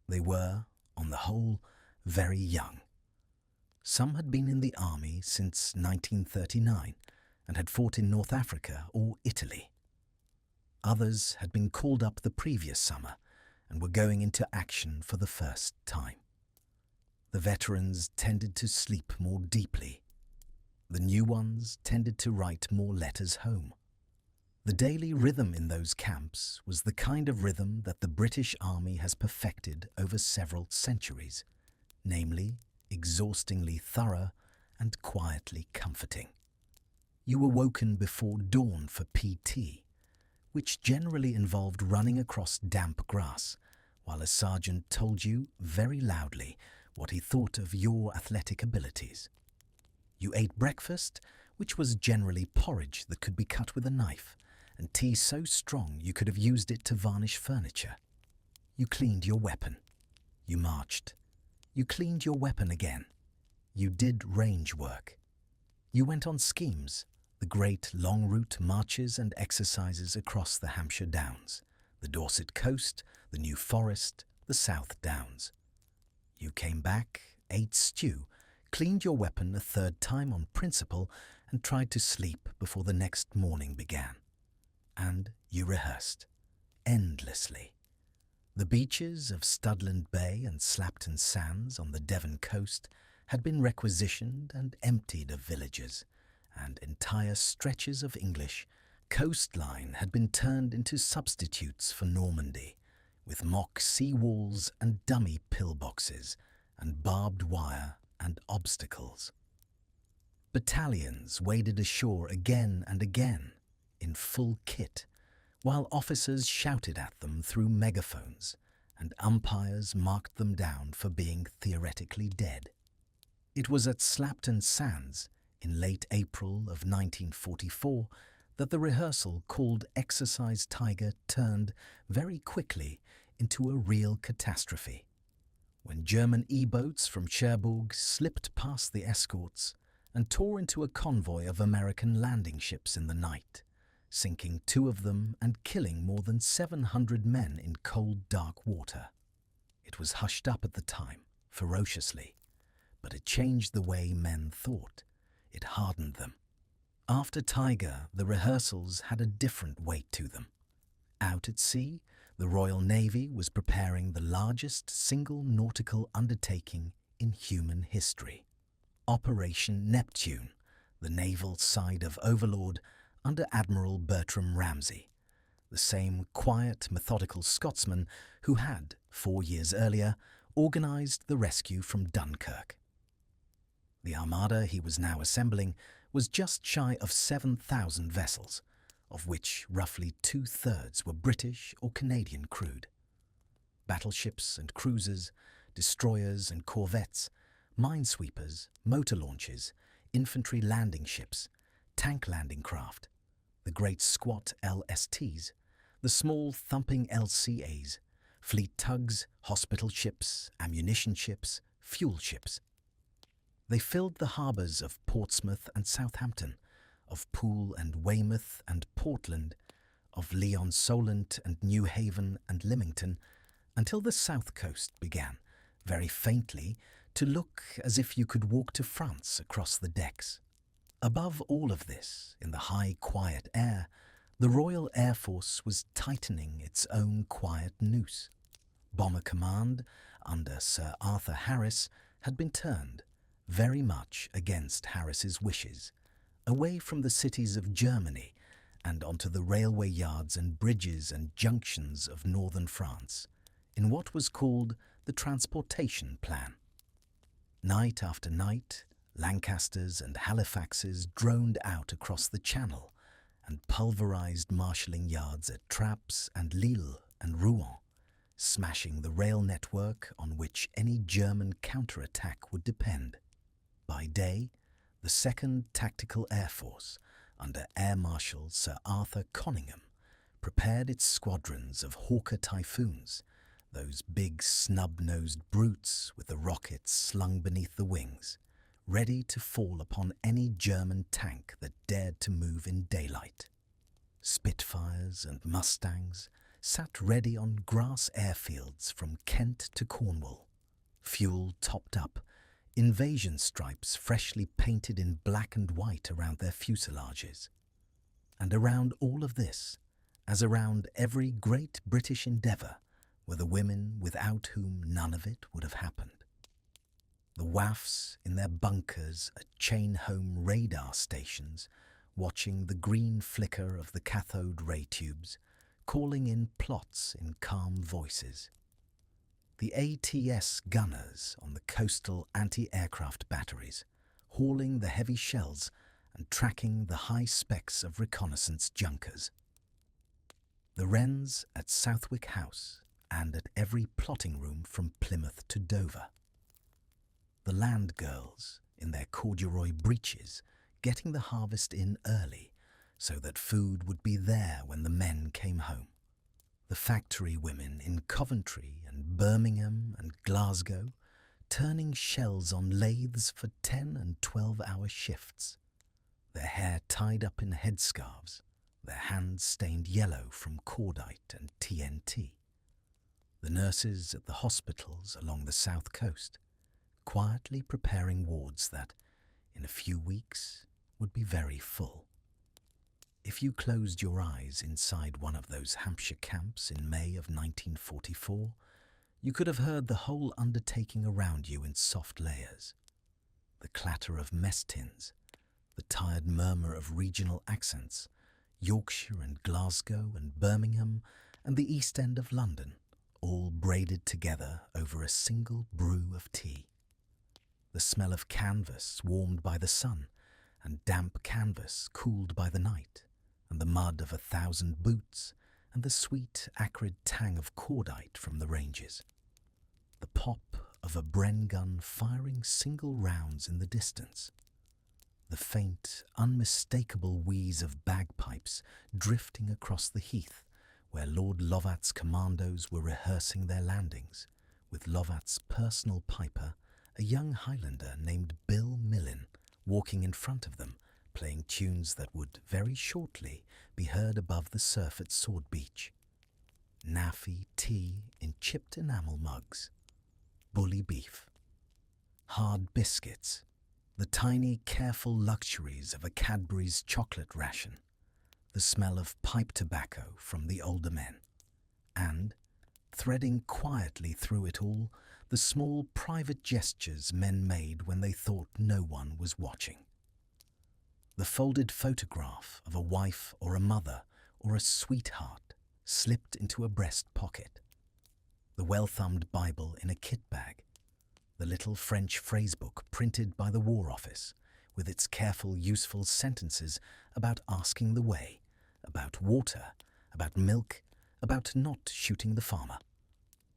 They were, on the whole, very young. Some had been in the army since 1939 and had fought in North Africa or Italy. Others had been called up the previous summer and were going into action for the first time. The veterans tended to sleep more deeply. The new ones tended to write more letters home. The daily rhythm in those camps was the kind of rhythm that the British Army has perfected over several centuries, namely, exhaustingly thorough and quietly comforting. You were woken before dawn for PT, which generally involved running across damp grass, while a sergeant told you very loudly what he thought of your athletic abilities. You ate breakfast, which was generally porridge that could be cut with a knife, and tea so strong you could have used it to varnish furniture. You cleaned your weapon. You marched. You cleaned your weapon again. You did range work. You went on schemes, the great long route marches and exercises across the Hampshire Downs, the Dorset coast, the New Forest, the South Downs. You came back, ate stew, cleaned your weapon a third time on principle, and tried to sleep before the next morning began. And you rehearsed, endlessly. The beaches of Studland Bay and Slapton Sands on the Devon coast had been requisitioned and emptied of villagers, and entire stretches of English coastline had been turned into substitutes for Normandy, with mock sea walls and dummy pillboxes and barbed wire and obstacles. Battalions waded ashore again and again in full kit, while officers shouted at them through megaphones and umpires marked them down for being theoretically dead. It was at Slapton Sands in late April of 1944 that the rehearsal called Exercise Tiger turned very quickly into a real catastrophe. When German E-boats from Cherbourg slipped past the escorts and tore into a convoy of American landing ships in the night, sinking 2 of them and killing more than 700 men in cold, dark water. It was hushed up at the time, ferociously, but it changed the way men thought. It hardened them. After Tiger, the rehearsals had a different weight to them. Out at sea, the Royal Navy was preparing the largest single nautical undertaking in human history. Operation Neptune, the naval side of Overlord under Admiral Bertram Ramsay, the same quiet, methodical Scotsman who had, 4 years earlier, organised the rescue from Dunkirk. The armada he was now assembling was just shy of 7,000 vessels, of which roughly 2/3 were British or Canadian crewed. Battleships and cruisers, destroyers and corvettes, minesweepers, motor launches, infantry landing ships, tank landing craft, the great squat LSTs, the small thumping LCAs, fleet tugs, hospital ships, ammunition ships, fuel ships. They filled the harbours of Portsmouth and Southampton, of Poole and Weymouth and Portland, of Lyon-Solent and New Haven and Lymington, until the south coast began, very faintly, to look as if you could walk to France across the decks. Above all of this, in the high, quiet air, the Royal Air Force was tightening its own quiet noose. Bomber Command, under Sir Arthur Harris, had been turned, very much against Harris's wishes, away from the cities of Germany and onto the railway yards and bridges and junctions of northern France, in what was called the Transportation Plan. Night after night, Lancasters and Halifaxes droned out across the Channel and pulverised marshalling yards at Trappes and Lille and Rouen, smashing the rail network on which any German counterattack would depend. By day, the 2nd Tactical Air Force, under Air Marshal Sir Arthur Conyngham, prepared its squadrons of Hawker Typhoons, those big snub-nosed brutes with the rockets slung beneath the wings, ready to fall upon any German tank that dared to move in daylight. Spitfires and Mustangs sat ready on grass airfields from Kent to Cornwall, fuel topped up, invasion stripes freshly painted in black and white around their fuselages. And around all of this, as around every great British endeavour, were the women without whom none of it would have happened. The WAFs in their bunkers at chain-home radar stations, watching the green flicker of the cathode ray tubes, calling in plots in calm voices. The ATS gunners on the coastal anti-aircraft batteries, hauling the heavy shells and tracking the high specs of reconnaissance junkers. The wrens at Southwick House and at every plotting room from Plymouth to Dover. The land girls in their corduroy breeches getting the harvest in early so that food would be there when the men came home. The factory women in Coventry and Birmingham and Glasgow turning shells on lathes for 10 and 12-hour shifts, their hair tied up in headscarves, their hands stained yellow from cordite and TNT. The nurses at the hospitals along the south coast, quietly preparing wards that, in a few weeks, would be very full. If you closed your eyes inside one of those Hampshire camps in May of 1944, you could have heard the whole undertaking around you in soft layers. The clatter of mess tins, the tired murmur of regional accents, Yorkshire and Glasgow and Birmingham and the East End of London, all braided together over a single brew of tea. The smell of canvas warmed by the sun and damp canvas cooled by the night, and the mud of 1,000 boots, and the sweet, acrid tang of cordite from the ranges. The pop of a Bren gun firing single rounds in the distance. The faint, unmistakable wheeze of bagpipes drifting across the heath where Lord Lovat's commandos were rehearsing their landings, with Lovat's personal piper, a young Highlander named Bill Millin, walking in front of them, playing tunes that would very shortly be heard above the surf at Sword Beach. Naffy tea in chipped enamel mugs, bully beef, hard biscuits, the tiny, careful luxuries of a Cadbury's chocolate ration, the smell of pipe tobacco from the older men, and, threading quietly through it all, the small private gestures men made when they thought no one was watching. The folded photograph of a wife or a mother or a sweetheart slipped into a breast pocket. The well-thumbed Bible in a kit bag. The little French phrasebook printed by the War Office, with its careful, useful sentences about asking the way, about water, about milk, about not shooting the farmer.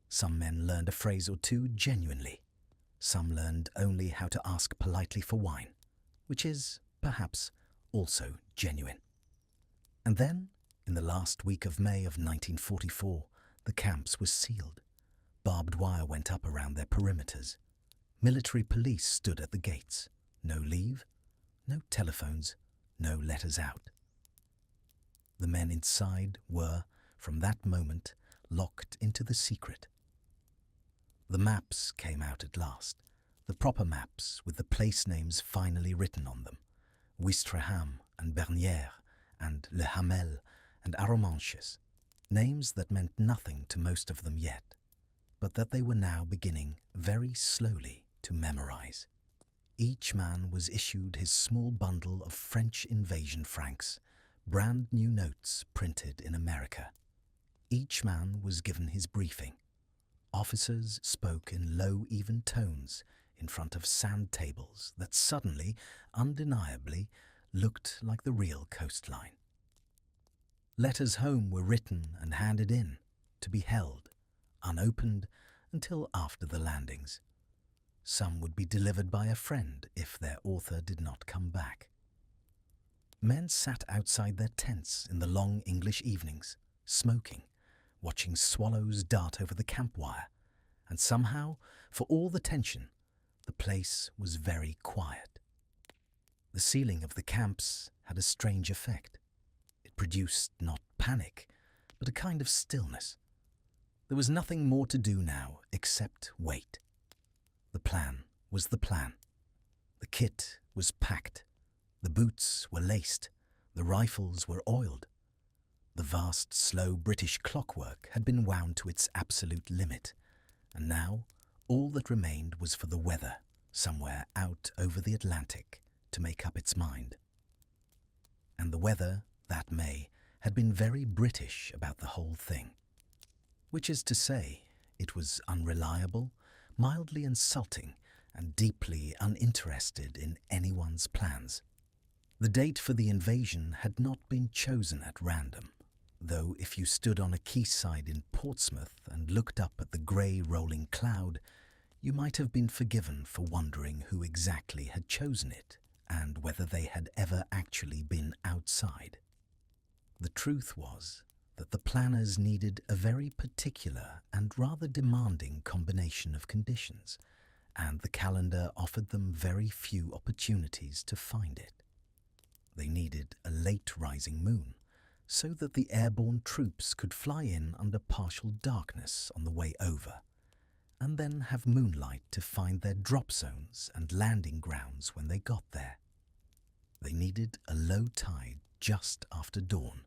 Some men learned a phrase or two genuinely. Some learned only how to ask politely for wine, which is, perhaps, also genuine. And then, in the last week of May of 1944, the camps were sealed. Barbed wire went up around their perimeters. Military police stood at the gates. No leave, no telephones, no letters out. The men inside were, from that moment, locked into the secret. The maps came out at last, the proper maps with the place names finally written on them. Ouistreham and Bernières and Le Hamel and Arromanches, names that meant nothing to most of them yet, but that they were now beginning very slowly to memorize. Each man was issued his small bundle of French invasion francs, brand new notes printed in America. Each man was given his briefing. Officers spoke in low, even tones in front of sand tables that suddenly, undeniably, looked like the real coastline. Letters home were written and handed in, to be held, unopened, until after the landings. Some would be delivered by a friend if their author did not come back. Men sat outside their tents in the long English evenings, smoking, watching swallows dart over the camp wire, and somehow, for all the tension, the place was very quiet. The ceiling of the camps had a strange effect. It produced not panic, but a kind of stillness. There was nothing more to do now except wait. The plan was the plan. The kit was packed, the boots were laced, the rifles were oiled. The vast, slow British clockwork had been wound to its absolute limit, and now all that remained was for the weather, somewhere out over the Atlantic, to make up its mind. And the weather, that May, had been very British about the whole thing. Which is to say, it was unreliable, mildly insulting, and deeply uninterested in anyone's plans. The date for the invasion had not been chosen at random, though if you stood on a quayside in Portsmouth and looked up at the grey rolling cloud, you might have been forgiven for wondering who exactly had chosen it and whether they had ever actually been outside. The truth was that the planners needed a very particular and rather demanding combination of conditions, and the calendar offered them very few opportunities to find it. They needed a late rising moon, so that the airborne troops could fly in under partial darkness on the way over, and then have moonlight to find their drop zones and landing grounds when they got there. They needed a low tide just after dawn,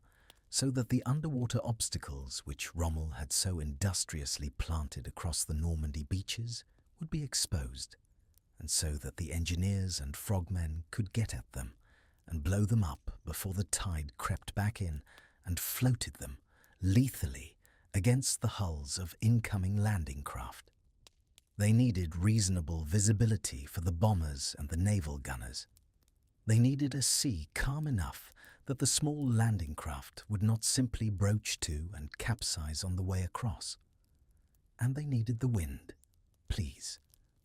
so that the underwater obstacles which Rommel had so industriously planted across the Normandy beaches would be exposed, and so that the engineers and frogmen could get at them and blow them up before the tide crept back in and floated them lethally against the hulls of incoming landing craft. They needed reasonable visibility for the bombers and the naval gunners. They needed a sea calm enough that the small landing craft would not simply broach to and capsize on the way across. And they needed the wind, please,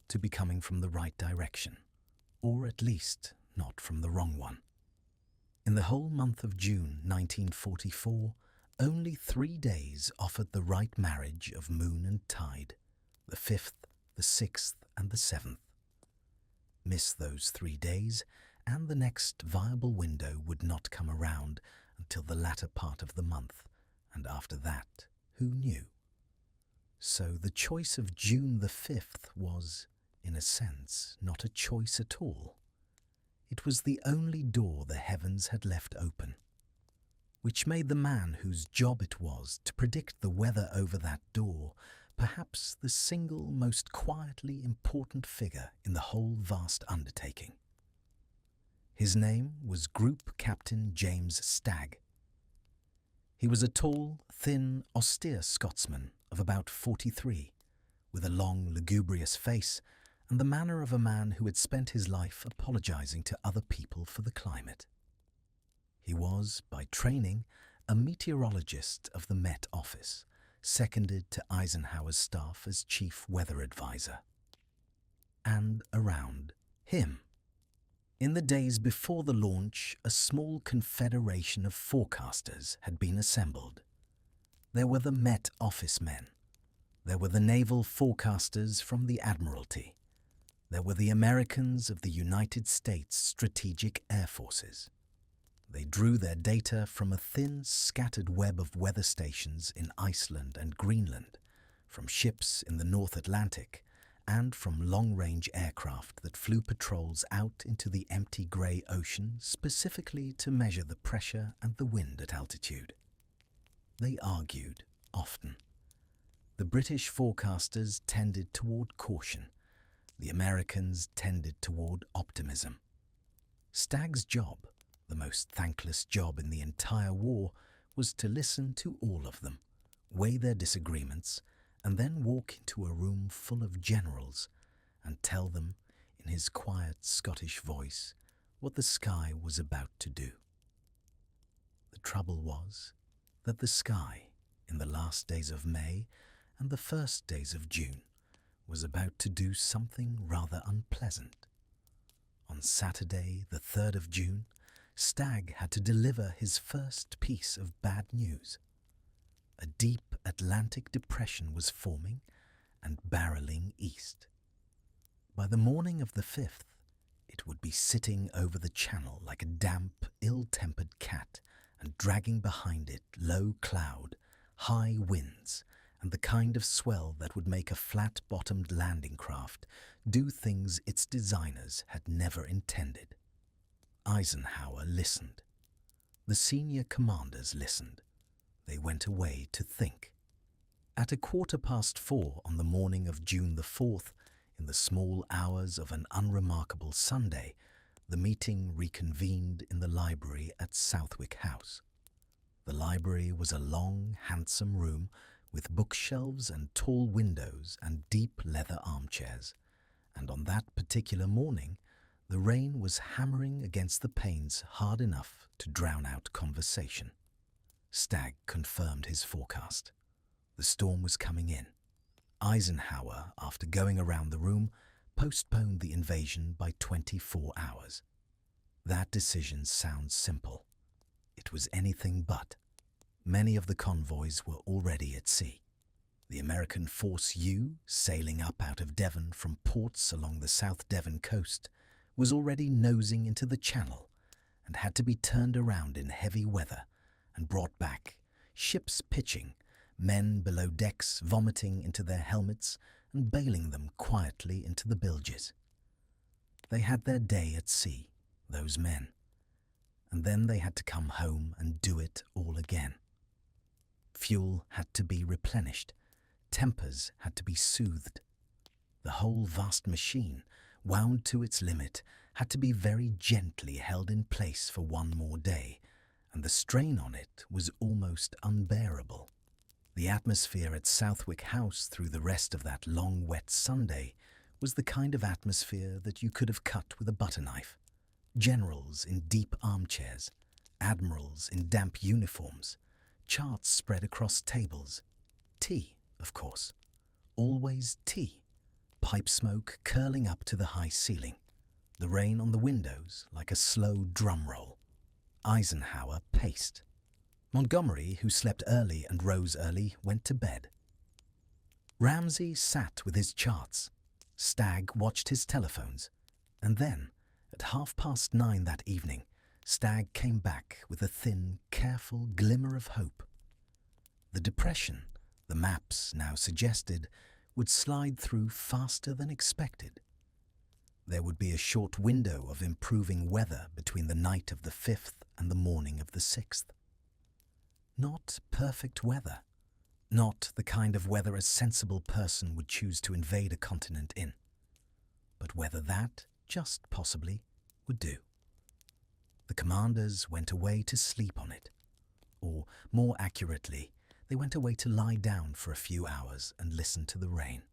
to be coming from the right direction, or at least not from the wrong one. In the whole month of June 1944, only 3 days offered the right marriage of moon and tide, the 5th, the 6th, and the 7th. Miss those 3 days, and the next viable window would not come around until the latter part of the month, and after that, who knew? So the choice of June the 5th was, in a sense, not a choice at all. It was the only door the heavens had left open, which made the man whose job it was to predict the weather over that door perhaps the single most quietly important figure in the whole vast undertaking. His name was Group Captain James Stagg. He was a tall, thin, austere Scotsman of about 43, with a long, lugubrious face and the manner of a man who had spent his life apologizing to other people for the climate. He was, by training, a meteorologist of the Met Office, seconded to Eisenhower's staff as chief weather advisor. And around him, in the days before the launch, a small confederation of forecasters had been assembled. There were the Met Office men. There were the naval forecasters from the Admiralty. There were the Americans of the United States Strategic Air Forces. They drew their data from a thin, scattered web of weather stations in Iceland and Greenland, from ships in the North Atlantic, and from long-range aircraft that flew patrols out into the empty grey ocean specifically to measure the pressure and the wind at altitude. They argued, often. The British forecasters tended toward caution. The Americans tended toward optimism. Stagg's job, the most thankless job in the entire war, was to listen to all of them, weigh their disagreements, and then walk into a room full of generals and tell them, in his quiet Scottish voice, what the sky was about to do. The trouble was that the sky, in the last days of May and the first days of June, was about to do something rather unpleasant. On Saturday, the 3rd of June, Stagg had to deliver his first piece of bad news. A deep Atlantic depression was forming and barreling east. By the morning of the 5th, it would be sitting over the channel like a damp, ill-tempered cat and dragging behind it low cloud, high winds, and the kind of swell that would make a flat-bottomed landing craft do things its designers had never intended. Eisenhower listened. The senior commanders listened. They went away to think. At 4:15 on the morning of June the 4th, in the small hours of an unremarkable Sunday, the meeting reconvened in the library at Southwick House. The library was a long, handsome room with bookshelves and tall windows and deep leather armchairs, and on that particular morning the rain was hammering against the panes hard enough to drown out conversation. Stagg confirmed his forecast. The storm was coming in. Eisenhower, after going around the room, postponed the invasion by 24 hours. That decision sounds simple. It was anything but. Many of the convoys were already at sea. The American Force U, sailing up out of Devon from ports along the South Devon coast, was already nosing into the Channel and had to be turned around in heavy weather and brought back, ships pitching, men below decks vomiting into their helmets and bailing them quietly into the bilges. They had their day at sea, those men, and then they had to come home and do it all again. Fuel had to be replenished, tempers had to be soothed. The whole vast machine, wound to its limit, had to be very gently held in place for one more day, and the strain on it was almost unbearable. The atmosphere at Southwick House through the rest of that long wet Sunday was the kind of atmosphere that you could have cut with a butter knife. Generals in deep armchairs, admirals in damp uniforms, charts spread across tables. Tea, of course. Always tea. Pipe smoke curling up to the high ceiling. The rain on the windows like a slow drum roll. Eisenhower paced. Montgomery, who slept early and rose early, went to bed. Ramsay sat with his charts. Stagg watched his telephones. And then, at 9:30 that evening, Stagg came back with a thin, careful glimmer of hope. The depression, the maps now suggested, would slide through faster than expected. There would be a short window of improving weather between the night of the 5th and the morning of the 6th. Not perfect weather. Not the kind of weather a sensible person would choose to invade a continent in. But weather that, just possibly, would do. The commanders went away to sleep on it. Or, more accurately, they went away to lie down for a few hours and listen to the rain.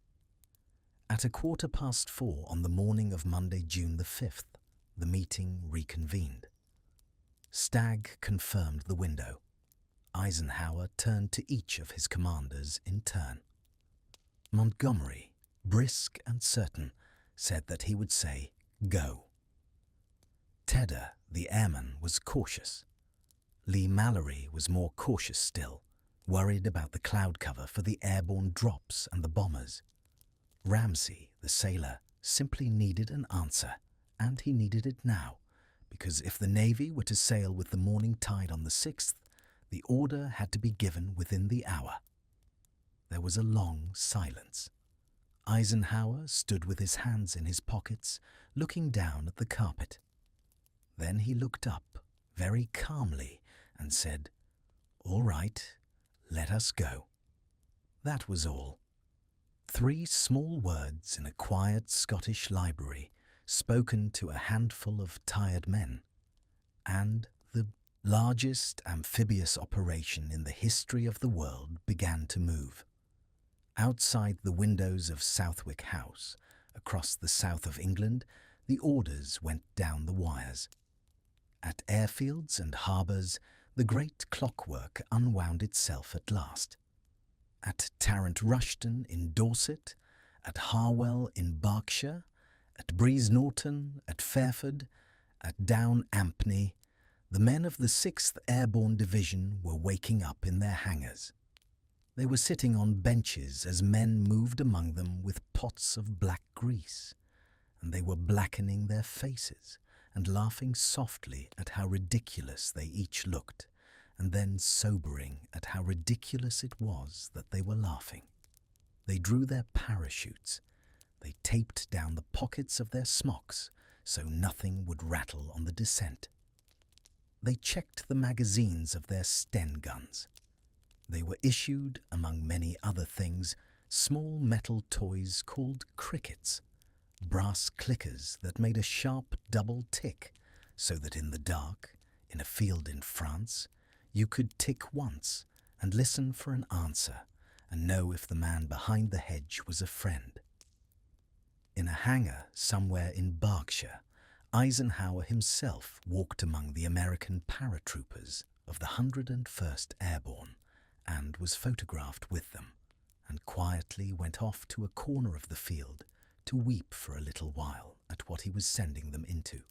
At 4:15 on the morning of Monday, June the 5th, the meeting reconvened. Stagg confirmed the window. Eisenhower turned to each of his commanders in turn. Montgomery, brisk and certain, said that he would say, "Go." Tedder, the airman, was cautious. Lee Mallory was more cautious still, worried about the cloud cover for the airborne drops and the bombers. Ramsay, the sailor, simply needed an answer, and he needed it now, because if the Navy were to sail with the morning tide on the 6th, the order had to be given within the hour. There was a long silence. Eisenhower stood with his hands in his pockets, looking down at the carpet. Then he looked up, very calmly, and said, "All right, let us go." That was all. 3 small words in a quiet Scottish library, spoken to a handful of tired men, and the largest amphibious operation in the history of the world began to move. Outside the windows of Southwick House, across the south of England, the orders went down the wires. At airfields and harbours, the great clockwork unwound itself at last. At Tarrant Rushton in Dorset, at Harwell in Berkshire, at Breeze Norton, at Fairford, at Down Ampney, the men of the 6th Airborne Division were waking up in their hangars. They were sitting on benches as men moved among them with pots of black grease, and they were blackening their faces and laughing softly at how ridiculous they each looked, and then sobering at how ridiculous it was that they were laughing. They drew their parachutes. They taped down the pockets of their smocks so nothing would rattle on the descent. They checked the magazines of their Sten guns. They were issued, among many other things, small metal toys called crickets, brass clickers that made a sharp double tick so that in the dark, in a field in France, you could tick once and listen for an answer and know if the man behind the hedge was a friend. In a hangar somewhere in Berkshire, Eisenhower himself walked among the American paratroopers of the 101st Airborne and was photographed with them, and quietly went off to a corner of the field to weep for a little while at what he was sending them into.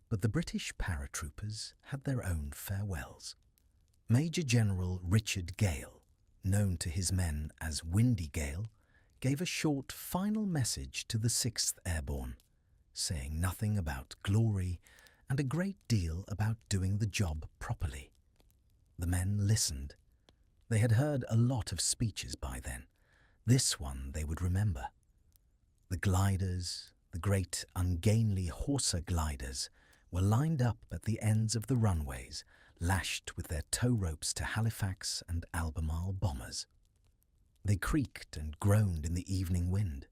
But the British paratroopers had their own farewells. Major General Richard Gale, known to his men as Windy Gale, gave a short final message to the 6th Airborne, saying nothing about glory and a great deal about doing the job properly. The men listened. They had heard a lot of speeches by then. This one they would remember. The gliders, the great ungainly hawser gliders, were lined up at the ends of the runways, lashed with their tow ropes to Halifax and Albemarle bombers. They creaked and groaned in the evening wind.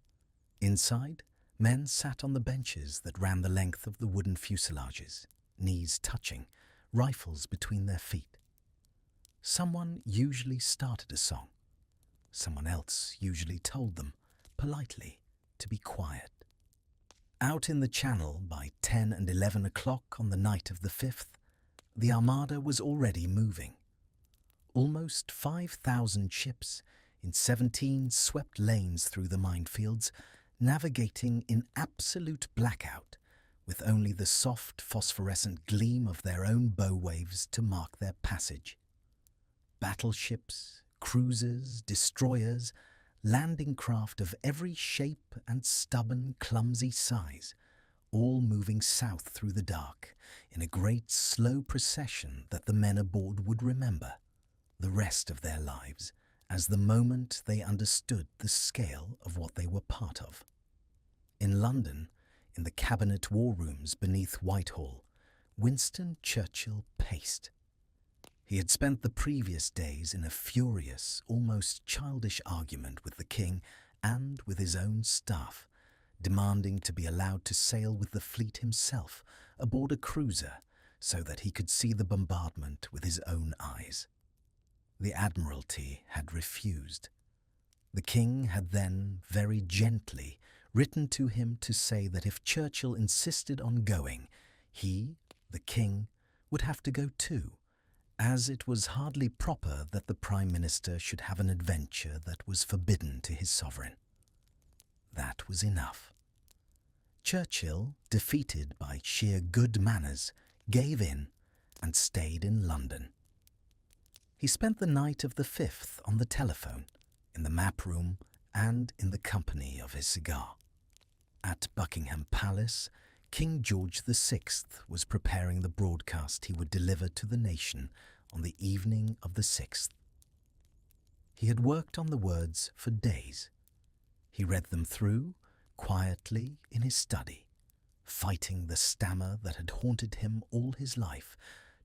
Inside, men sat on the benches that ran the length of the wooden fuselages, knees touching, rifles between their feet. Someone usually started a song. Someone else usually told them, politely, to be quiet. Out in the Channel by 10 and 11 o'clock on the night of the 5th, the Armada was already moving. Almost 5,000 ships in 17 swept lanes through the minefields, navigating in absolute blackout, with only the soft phosphorescent gleam of their own bow waves to mark their passage. Battleships, cruisers, destroyers, landing craft of every shape and stubborn, clumsy size, all moving south through the dark in a great slow procession that the men aboard would remember the rest of their lives as the moment they understood the scale of what they were part of. In London, in the cabinet war rooms beneath Whitehall, Winston Churchill paced. He had spent the previous days in a furious, almost childish argument with the king and with his own staff, demanding to be allowed to sail with the fleet himself aboard a cruiser so that he could see the bombardment with his own eyes. The Admiralty had refused. The king had then, very gently, written to him to say that if Churchill insisted on going, he, the king, would have to go too, as it was hardly proper that the Prime Minister should have an adventure that was forbidden to his sovereign. That was enough. Churchill, defeated by sheer good manners, gave in and stayed in London. He spent the night of the 5th on the telephone, in the map room, and in the company of his cigar. At Buckingham Palace, King George VI was preparing the broadcast he would deliver to the nation on the evening of the 6th. He had worked on the words for days. He read them through, quietly in his study, fighting the stammer that had haunted him all his life,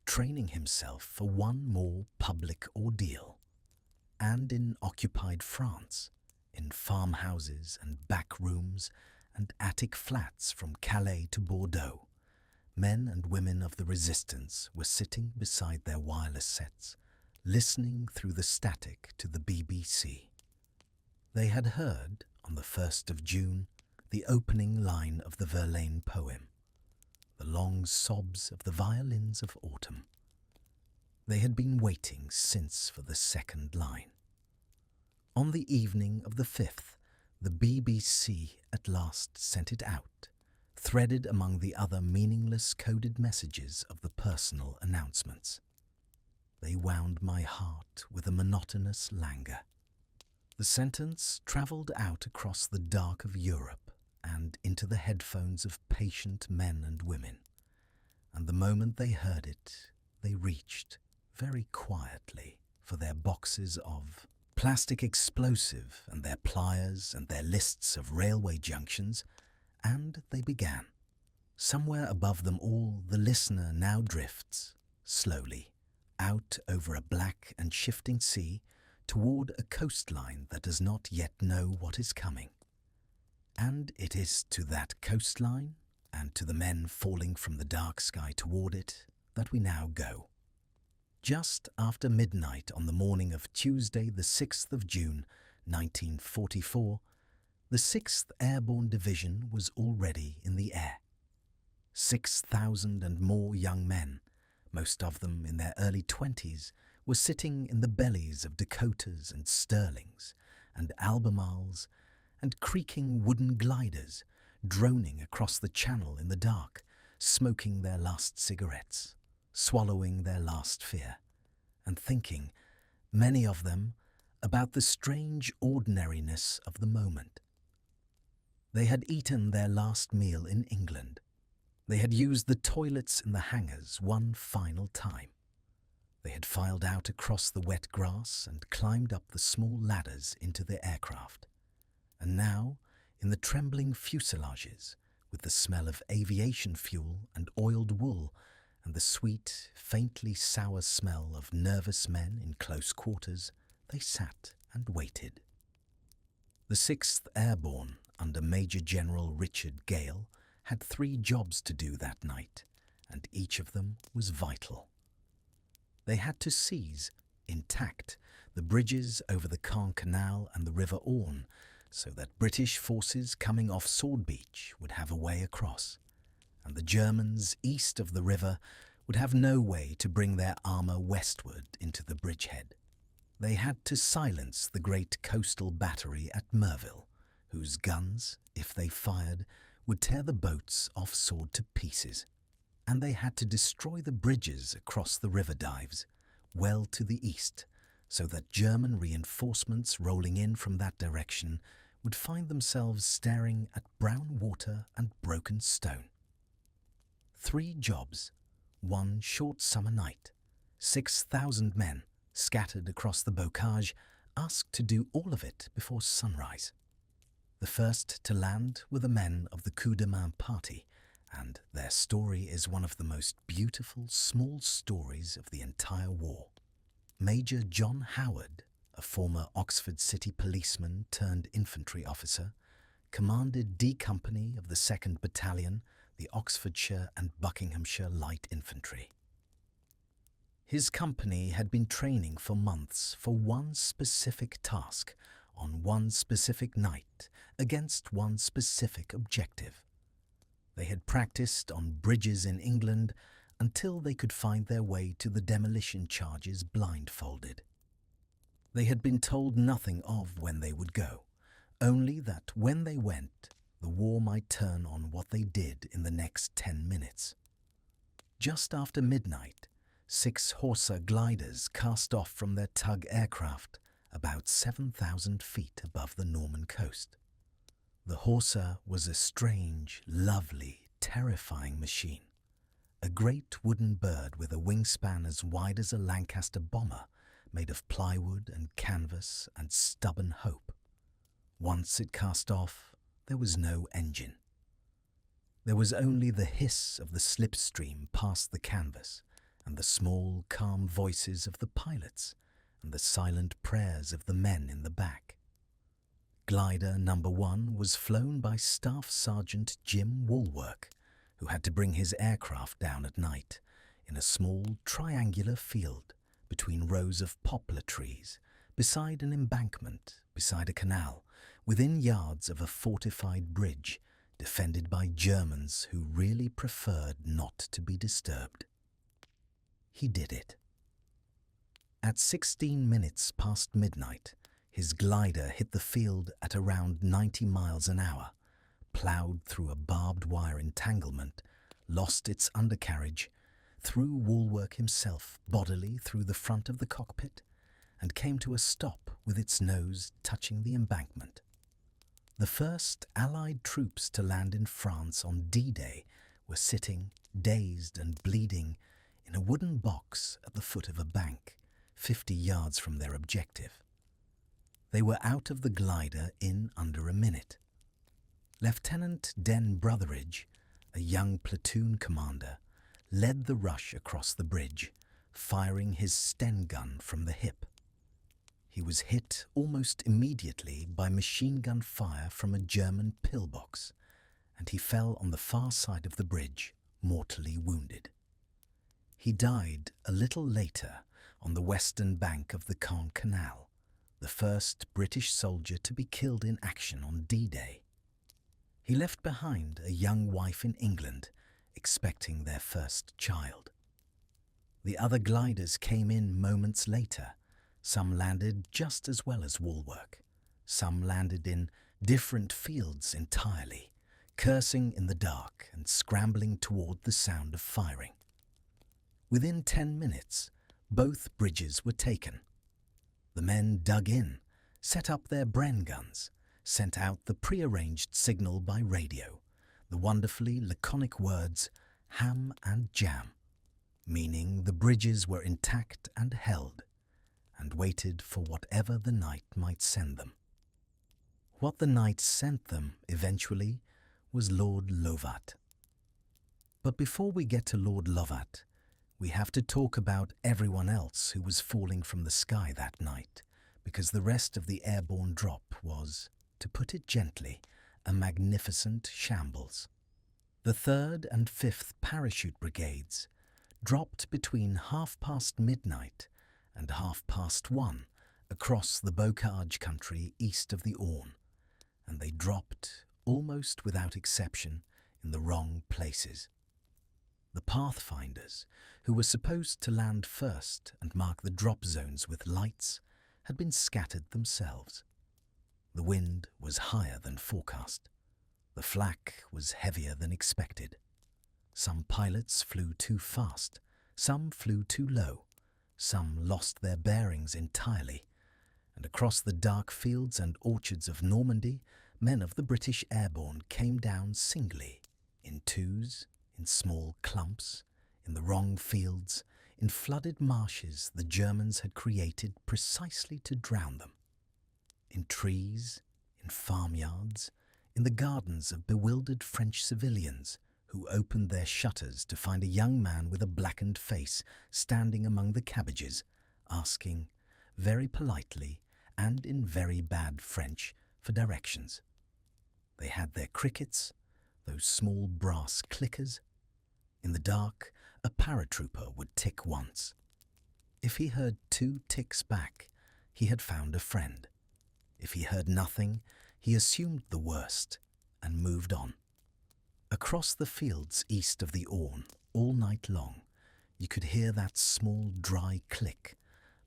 training himself for one more public ordeal. And in occupied France, in farmhouses and back rooms and attic flats from Calais to Bordeaux, men and women of the resistance were sitting beside their wireless sets, listening through the static to the BBC. They had heard, on the 1st of June, the opening line of the Verlaine poem, the long sobs of the violins of autumn. They had been waiting since for the second line. On the evening of the 5th, the BBC at last sent it out, threaded among the other meaningless coded messages of the personal announcements. They wound my heart with a monotonous languor. The sentence travelled out across the dark of Europe and into the headphones of patient men and women, and the moment they heard it, they reached, very quietly for their boxes of plastic explosive and their pliers and their lists of railway junctions, and they began. Somewhere above them all, the listener now drifts, slowly, out over a black and shifting sea toward a coastline that does not yet know what is coming. And it is to that coastline, and to the men falling from the dark sky toward it, that we now go. Just after midnight on the morning of Tuesday, the 6th of June, 1944, the 6th Airborne Division was already in the air. 6,000 and more young men, most of them in their early 20s, were sitting in the bellies of Dakotas and Sterlings and Albemarles and creaking wooden gliders, droning across the channel in the dark, smoking their last cigarettes, swallowing their last fear, and thinking, many of them, about the strange ordinariness of the moment. They had eaten their last meal in England. They had used the toilets in the hangars one final time. They had filed out across the wet grass and climbed up the small ladders into the aircraft. And now, in the trembling fuselages, with the smell of aviation fuel and oiled wool and the sweet, faintly sour smell of nervous men in close quarters, they sat and waited. The 6th Airborne, under Major General Richard Gale, had 3 jobs to do that night, and each of them was vital. They had to seize, intact, the bridges over the Caen Canal and the River Orne, so that British forces coming off Sword Beach would have a way across, and the Germans east of the river would have no way to bring their armour westward into the bridgehead. They had to silence the great coastal battery at Merville, whose guns, if they fired, would tear the boats off Sword to pieces. And they had to destroy the bridges across the river dives, well to the east, so that German reinforcements rolling in from that direction would find themselves staring at brown water and broken stone. 3 jobs, one short summer night, 6,000 men, scattered across the bocage, asked to do all of it before sunrise. The first to land were the men of the coup de main party, and their story is one of the most beautiful small stories of the entire war. Major John Howard, a former Oxford City policeman turned infantry officer, commanded D Company of the 2nd Battalion, the Oxfordshire and Buckinghamshire Light Infantry. His company had been training for months for one specific task, on one specific night, against one specific objective. They had practiced on bridges in England until they could find their way to the demolition charges blindfolded. They had been told nothing of when they would go, only that when they went, the war might turn on what they did in the next 10 minutes. Just after midnight, 6 Horsa gliders cast off from their tug aircraft about 7,000 feet above the Norman coast. The Horsa was a strange, lovely, terrifying machine, a great wooden bird with a wingspan as wide as a Lancaster bomber, made of plywood and canvas and stubborn hope. Once it cast off, there was no engine. There was only the hiss of the slipstream past the canvas, and the small, calm voices of the pilots, and the silent prayers of the men in the back. Glider number 1 was flown by Staff Sergeant Jim Woolwork, who had to bring his aircraft down at night in a small triangular field between rows of poplar trees, beside an embankment, beside a canal, within yards of a fortified bridge defended by Germans who really preferred not to be disturbed. He did it. At 16 minutes past midnight, his glider hit the field at around 90 miles an hour, ploughed through a barbed wire entanglement, lost its undercarriage, threw Woolwork himself bodily through the front of the cockpit, and came to a stop with its nose touching the embankment. The first Allied troops to land in France on D-Day were sitting, dazed and bleeding, in a wooden box at the foot of a bank, 50 yards from their objective. They were out of the glider in under a minute. Lieutenant Den Brotheridge, a young platoon commander, led the rush across the bridge, firing his Sten gun from the hip. He was hit almost immediately by machine gun fire from a German pillbox, and he fell on the far side of the bridge, mortally wounded. He died a little later on the western bank of the Caen Canal, the first British soldier to be killed in action on D-Day. He left behind a young wife in England, expecting their first child. The other gliders came in moments later. Some landed just as well as Woolwork. Some landed in different fields entirely, cursing in the dark and scrambling toward the sound of firing. Within 10 minutes, both bridges were taken. The men dug in, set up their Bren guns, sent out the prearranged signal by radio, the wonderfully laconic words, ham and jam, meaning the bridges were intact and held, and waited for whatever the night might send them. What the night sent them, eventually, was Lord Lovat. But before we get to Lord Lovat, we have to talk about everyone else who was falling from the sky that night, because the rest of the airborne drop was, to put it gently, a magnificent shambles. The 3rd and 5th Parachute Brigades dropped between midnight and 1:30 across the Bocage country east of the Orne, and they dropped, almost without exception, in the wrong places. The pathfinders, who were supposed to land first and mark the drop zones with lights, had been scattered themselves. The wind was higher than forecast. The flak was heavier than expected. Some pilots flew too fast, some flew too low, some lost their bearings entirely, and across the dark fields and orchards of Normandy, men of the British Airborne came down singly, in twos, in small clumps, in the wrong fields, in flooded marshes the Germans had created precisely to drown them, in trees, in farmyards, in the gardens of bewildered French civilians who opened their shutters to find a young man with a blackened face standing among the cabbages, asking, very politely and in very bad French, for directions. They had their crickets, those small brass clickers. In the dark, a paratrooper would tick once. If he heard 2 ticks back, he had found a friend. If he heard nothing, he assumed the worst and moved on. Across the fields east of the Orne, all night long, you could hear that small dry click,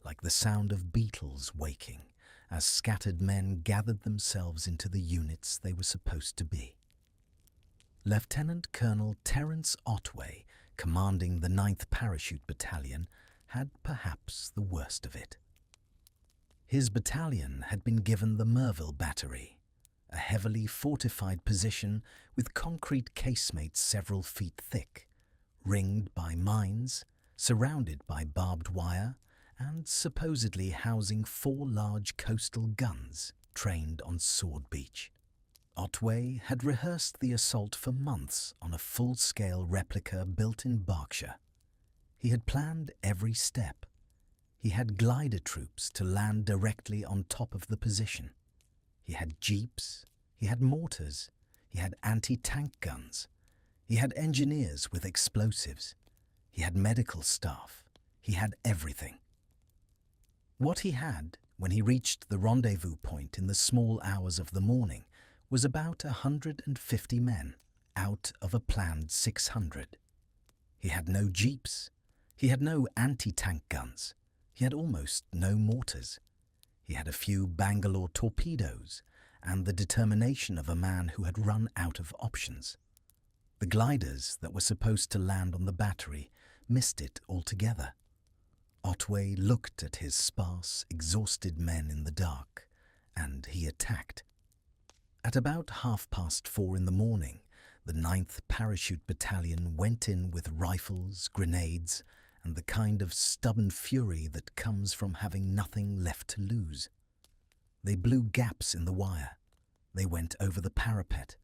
like the sound of beetles waking, as scattered men gathered themselves into the units they were supposed to be. Lieutenant Colonel Terence Otway, commanding the 9th Parachute Battalion, had perhaps the worst of it. His battalion had been given the Merville Battery, a heavily fortified position with concrete casemates several feet thick, ringed by mines, surrounded by barbed wire, and supposedly housing 4 large coastal guns trained on Sword Beach. Otway had rehearsed the assault for months on a full-scale replica built in Berkshire. He had planned every step. He had glider troops to land directly on top of the position. He had jeeps, he had mortars, he had anti-tank guns, he had engineers with explosives, he had medical staff, he had everything. What he had, when he reached the rendezvous point in the small hours of the morning, was about 150 men out of a planned 600. He had no jeeps, he had no anti-tank guns, he had almost no mortars. He had a few Bangalore torpedoes and the determination of a man who had run out of options. The gliders that were supposed to land on the battery missed it altogether. Otway looked at his sparse, exhausted men in the dark, and he attacked. At about 4:30 in the morning, the 9th Parachute Battalion went in with rifles, grenades, and the kind of stubborn fury that comes from having nothing left to lose. They blew gaps in the wire. They went over the parapet.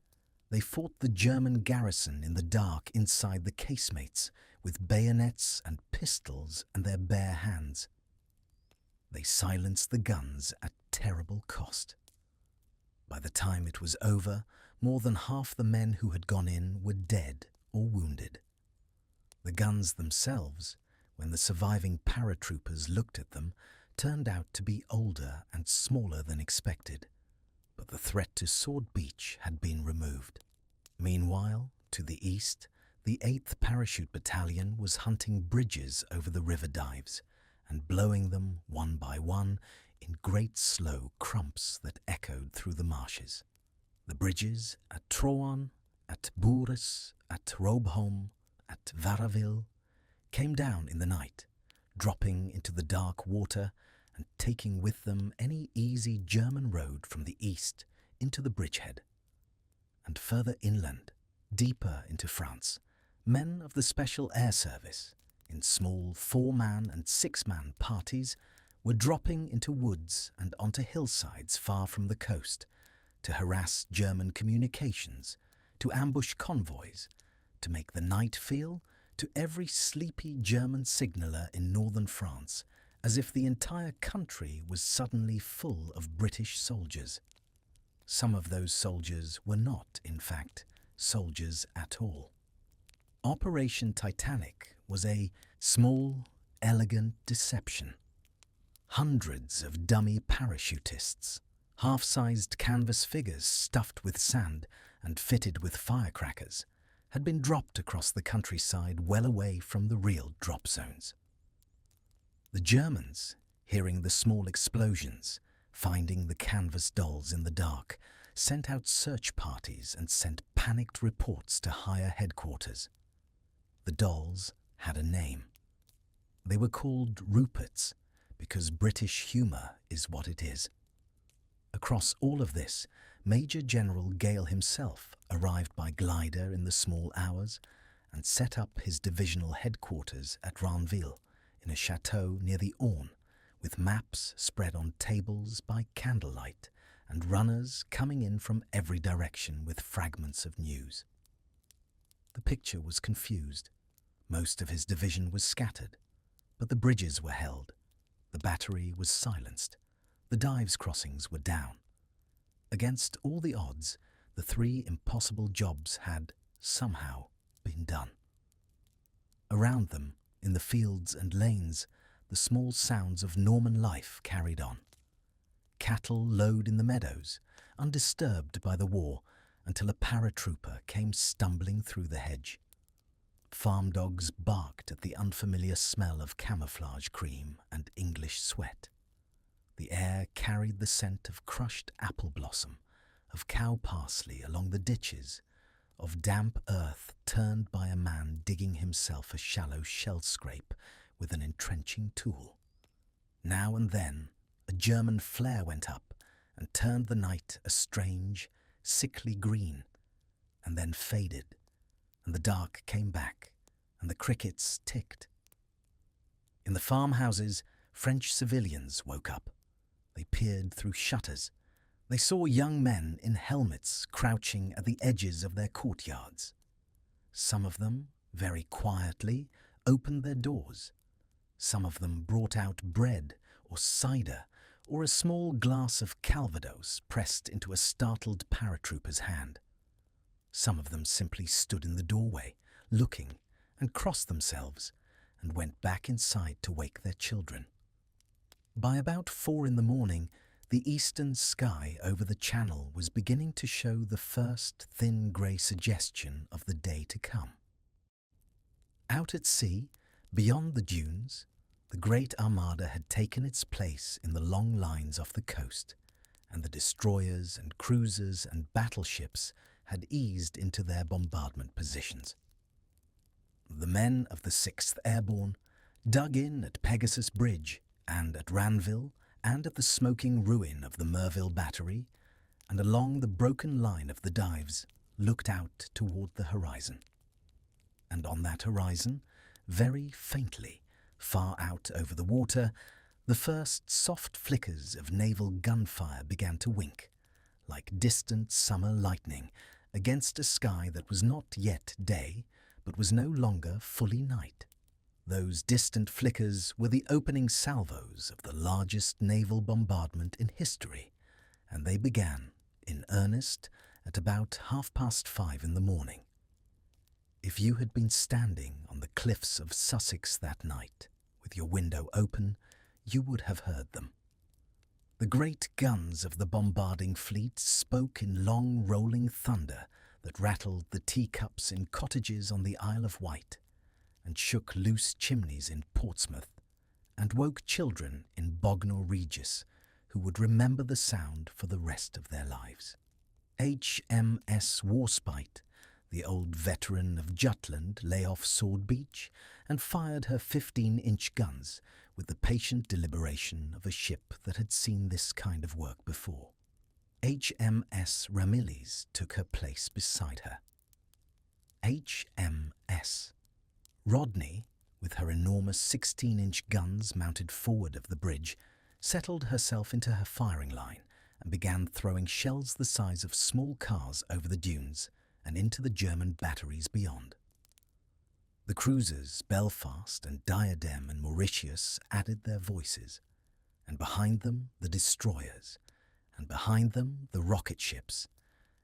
They fought the German garrison in the dark inside the casemates with bayonets and pistols and their bare hands. They silenced the guns at terrible cost. By the time it was over, more than half the men who had gone in were dead or wounded. The guns themselves, when the surviving paratroopers looked at them, turned out to be older and smaller than expected, but the threat to Sword Beach had been removed. Meanwhile, to the east, the 8th Parachute Battalion was hunting bridges over the river dives and blowing them one by one in great slow crumps that echoed through the marshes. The bridges at Troan, at Bourges, at Robholm, at Varaville came down in the night, dropping into the dark water and taking with them any easy German road from the east into the bridgehead. And further inland, deeper into France, men of the Special Air Service, in small 4-man and 6-man parties, were dropping into woods and onto hillsides far from the coast to harass German communications, to ambush convoys, to make the night feel to every sleepy German signaller in northern France as if the entire country was suddenly full of British soldiers. Some of those soldiers were not, in fact, soldiers at all. Operation Titanic was a small, elegant deception. Hundreds of dummy parachutists, half-sized canvas figures stuffed with sand and fitted with firecrackers, had been dropped across the countryside well away from the real drop zones. The Germans, hearing the small explosions, finding the canvas dolls in the dark, sent out search parties and sent panicked reports to higher headquarters. The dolls had a name. They were called Ruperts, because British humour is what it is. Across all of this, Major General Gale himself arrived by glider in the small hours and set up his divisional headquarters at Ranville in a chateau near the Orne, with maps spread on tables by candlelight and runners coming in from every direction with fragments of news. The picture was confused. Most of his division was scattered, but the bridges were held. The battery was silenced. The dives crossings were down. Against all the odds, the 3 impossible jobs had, somehow, been done. Around them, in the fields and lanes, the small sounds of Norman life carried on. Cattle lowed in the meadows, undisturbed by the war, until a paratrooper came stumbling through the hedge. Farm dogs barked at the unfamiliar smell of camouflage cream and English sweat. The air carried the scent of crushed apple blossom, of cow parsley along the ditches, of damp earth turned by a man digging himself a shallow shell scrape with an entrenching tool. Now and then, a German flare went up and turned the night a strange, sickly green, and then faded, and the dark came back, and the crickets ticked. In the farmhouses, French civilians woke up. They peered through shutters. They saw young men in helmets crouching at the edges of their courtyards. Some of them, very quietly, opened their doors. Some of them brought out bread or cider or a small glass of Calvados pressed into a startled paratrooper's hand. Some of them simply stood in the doorway, looking, and crossed themselves, and went back inside to wake their children. By about 4 in the morning, the eastern sky over the channel was beginning to show the first thin grey suggestion of the day to come. Out at sea, beyond the dunes, the great armada had taken its place in the long lines off the coast, and the destroyers and cruisers and battleships had eased into their bombardment positions. The men of the 6th Airborne dug in at Pegasus Bridge and at Ranville and at the smoking ruin of the Merville Battery, and along the broken line of the dives looked out toward the horizon. And on that horizon, very faintly, Far out over the water, the first soft flickers of naval gunfire began to wink, like distant summer lightning, against a sky that was not yet day, but was no longer fully night. Those distant flickers were the opening salvos of the largest naval bombardment in history, and they began, in earnest, at about 5:30 in the morning. If you had been standing on the cliffs of Sussex that night, with your window open, you would have heard them. The great guns of the bombarding fleet spoke in long rolling thunder that rattled the teacups in cottages on the Isle of Wight, and shook loose chimneys in Portsmouth, and woke children in Bognor Regis who would remember the sound for the rest of their lives. HMS Warspite, the old veteran of Jutland, lay off Sword Beach and fired her 15-inch guns with the patient deliberation of a ship that had seen this kind of work before. HMS Ramillies took her place beside her. HMS Rodney, with her enormous 16-inch guns mounted forward of the bridge, settled herself into her firing line and began throwing shells the size of small cars over the dunes and into the German batteries beyond. The cruisers Belfast and Diadem and Mauritius added their voices, and behind them the destroyers, and behind them the rocket ships,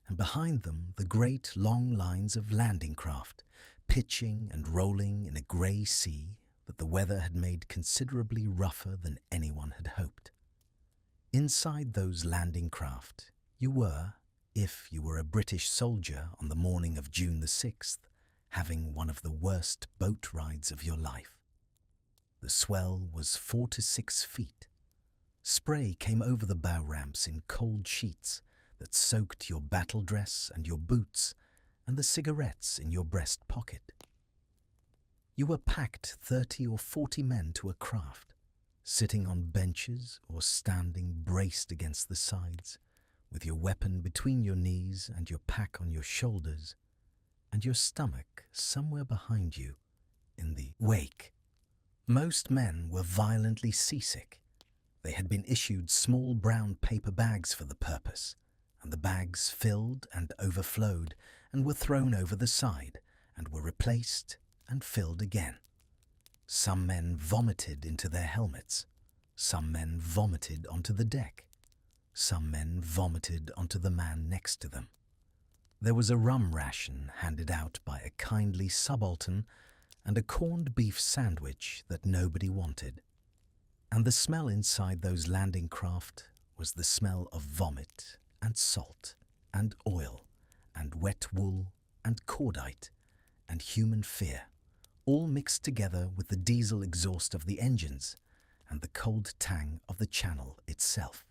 and behind them the great long lines of landing craft, pitching and rolling in a grey sea that the weather had made considerably rougher than anyone had hoped. Inside those landing craft you were, if you were a British soldier on the morning of June the 6th, having one of the worst boat rides of your life. The swell was 4 to 6 feet. Spray came over the bow ramps in cold sheets that soaked your battledress and your boots and the cigarettes in your breast pocket. You were packed 30 or 40 men to a craft, sitting on benches or standing braced against the sides, with your weapon between your knees and your pack on your shoulders, and your stomach somewhere behind you in the wake. Most men were violently seasick. They had been issued small brown paper bags for the purpose, and the bags filled and overflowed and were thrown over the side and were replaced and filled again. Some men vomited into their helmets. Some men vomited onto the deck. Some men vomited onto the man next to them. There was a rum ration handed out by a kindly subaltern and a corned beef sandwich that nobody wanted. And the smell inside those landing craft was the smell of vomit and salt and oil and wet wool and cordite and human fear, all mixed together with the diesel exhaust of the engines and the cold tang of the channel itself.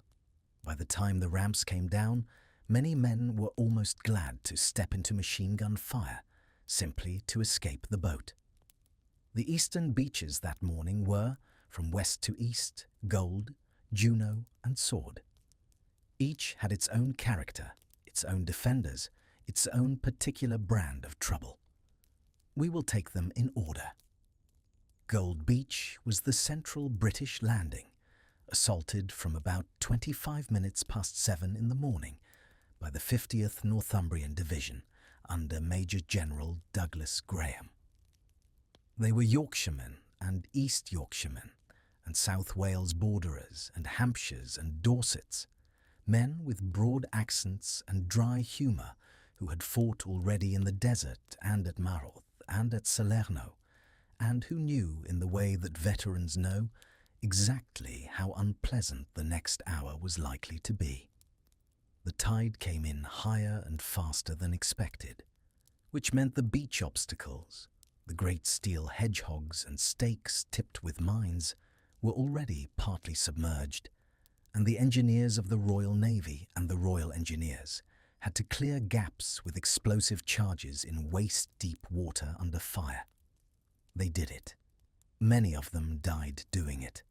By the time the ramps came down, many men were almost glad to step into machine gun fire, simply to escape the boat. The eastern beaches that morning were, from west to east, Gold, Juno and Sword. Each had its own character, its own defenders, its own particular brand of trouble. We will take them in order. Gold Beach was the central British landing, assaulted from about 25 minutes past 7 in the morning by the 50th Northumbrian Division under Major General Douglas Graham. They were Yorkshiremen and East Yorkshiremen and South Wales Borderers and Hampshires and Dorsets, men with broad accents and dry humour who had fought already in the desert and at Maroth and at Salerno, and who knew, in the way that veterans know, exactly how unpleasant the next hour was likely to be. The tide came in higher and faster than expected, which meant the beach obstacles, the great steel hedgehogs and stakes tipped with mines, were already partly submerged, and the engineers of the Royal Navy and the Royal Engineers had to clear gaps with explosive charges in waist-deep water under fire. They did it. Many of them died doing it.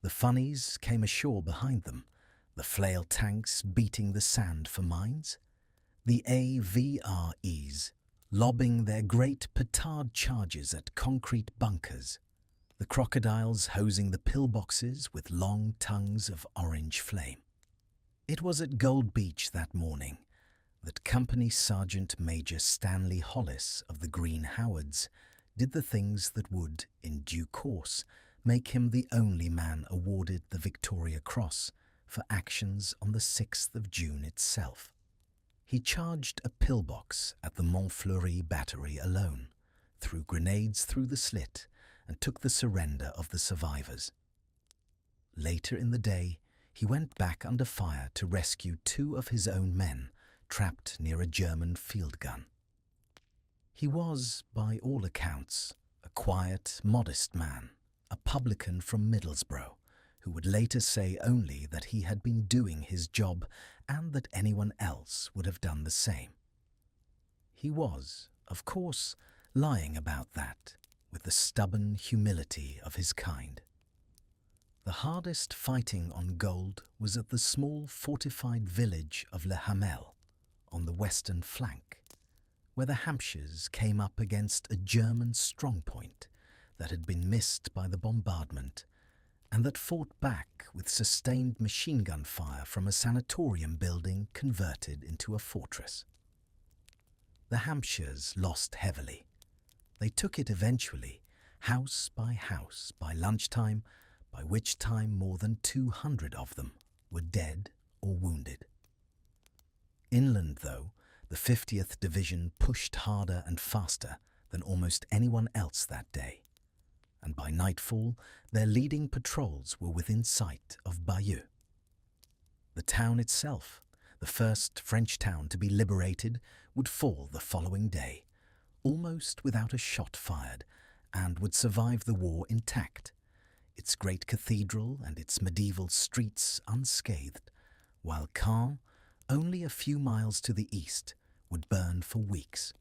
The funnies came ashore behind them, the flail tanks beating the sand for mines, the AVREs lobbing their great petard charges at concrete bunkers, the crocodiles hosing the pillboxes with long tongues of orange flame. It was at Gold Beach that morning that Company Sergeant Major Stanley Hollis of the Green Howards did the things that would, in due course, make him the only man awarded the Victoria Cross for actions on the 6th of June itself. He charged a pillbox at the Montfleury battery alone, threw grenades through the slit, and took the surrender of the survivors. Later in the day, he went back under fire to rescue 2 of his own men trapped near a German field gun. He was, by all accounts, a quiet, modest man, a publican from Middlesbrough, who would later say only that he had been doing his job and that anyone else would have done the same. He was, of course, lying about that, with the stubborn humility of his kind. The hardest fighting on Gold was at the small fortified village of Le Hamel, on the western flank, where the Hampshires came up against a German strongpoint that had been missed by the bombardment and that fought back with sustained machine gun fire from a sanatorium building converted into a fortress. The Hampshires lost heavily. They took it eventually, house by lunchtime, by which time more than 200 of them were dead or wounded. Inland, though, the 50th Division pushed harder and faster than almost anyone else that day, and by nightfall their leading patrols were within sight of Bayeux. The town itself, the first French town to be liberated, would fall the following day, almost without a shot fired, and would survive the war intact, its great cathedral and its medieval streets unscathed, while Caen, only a few miles to the east, would burn for weeks.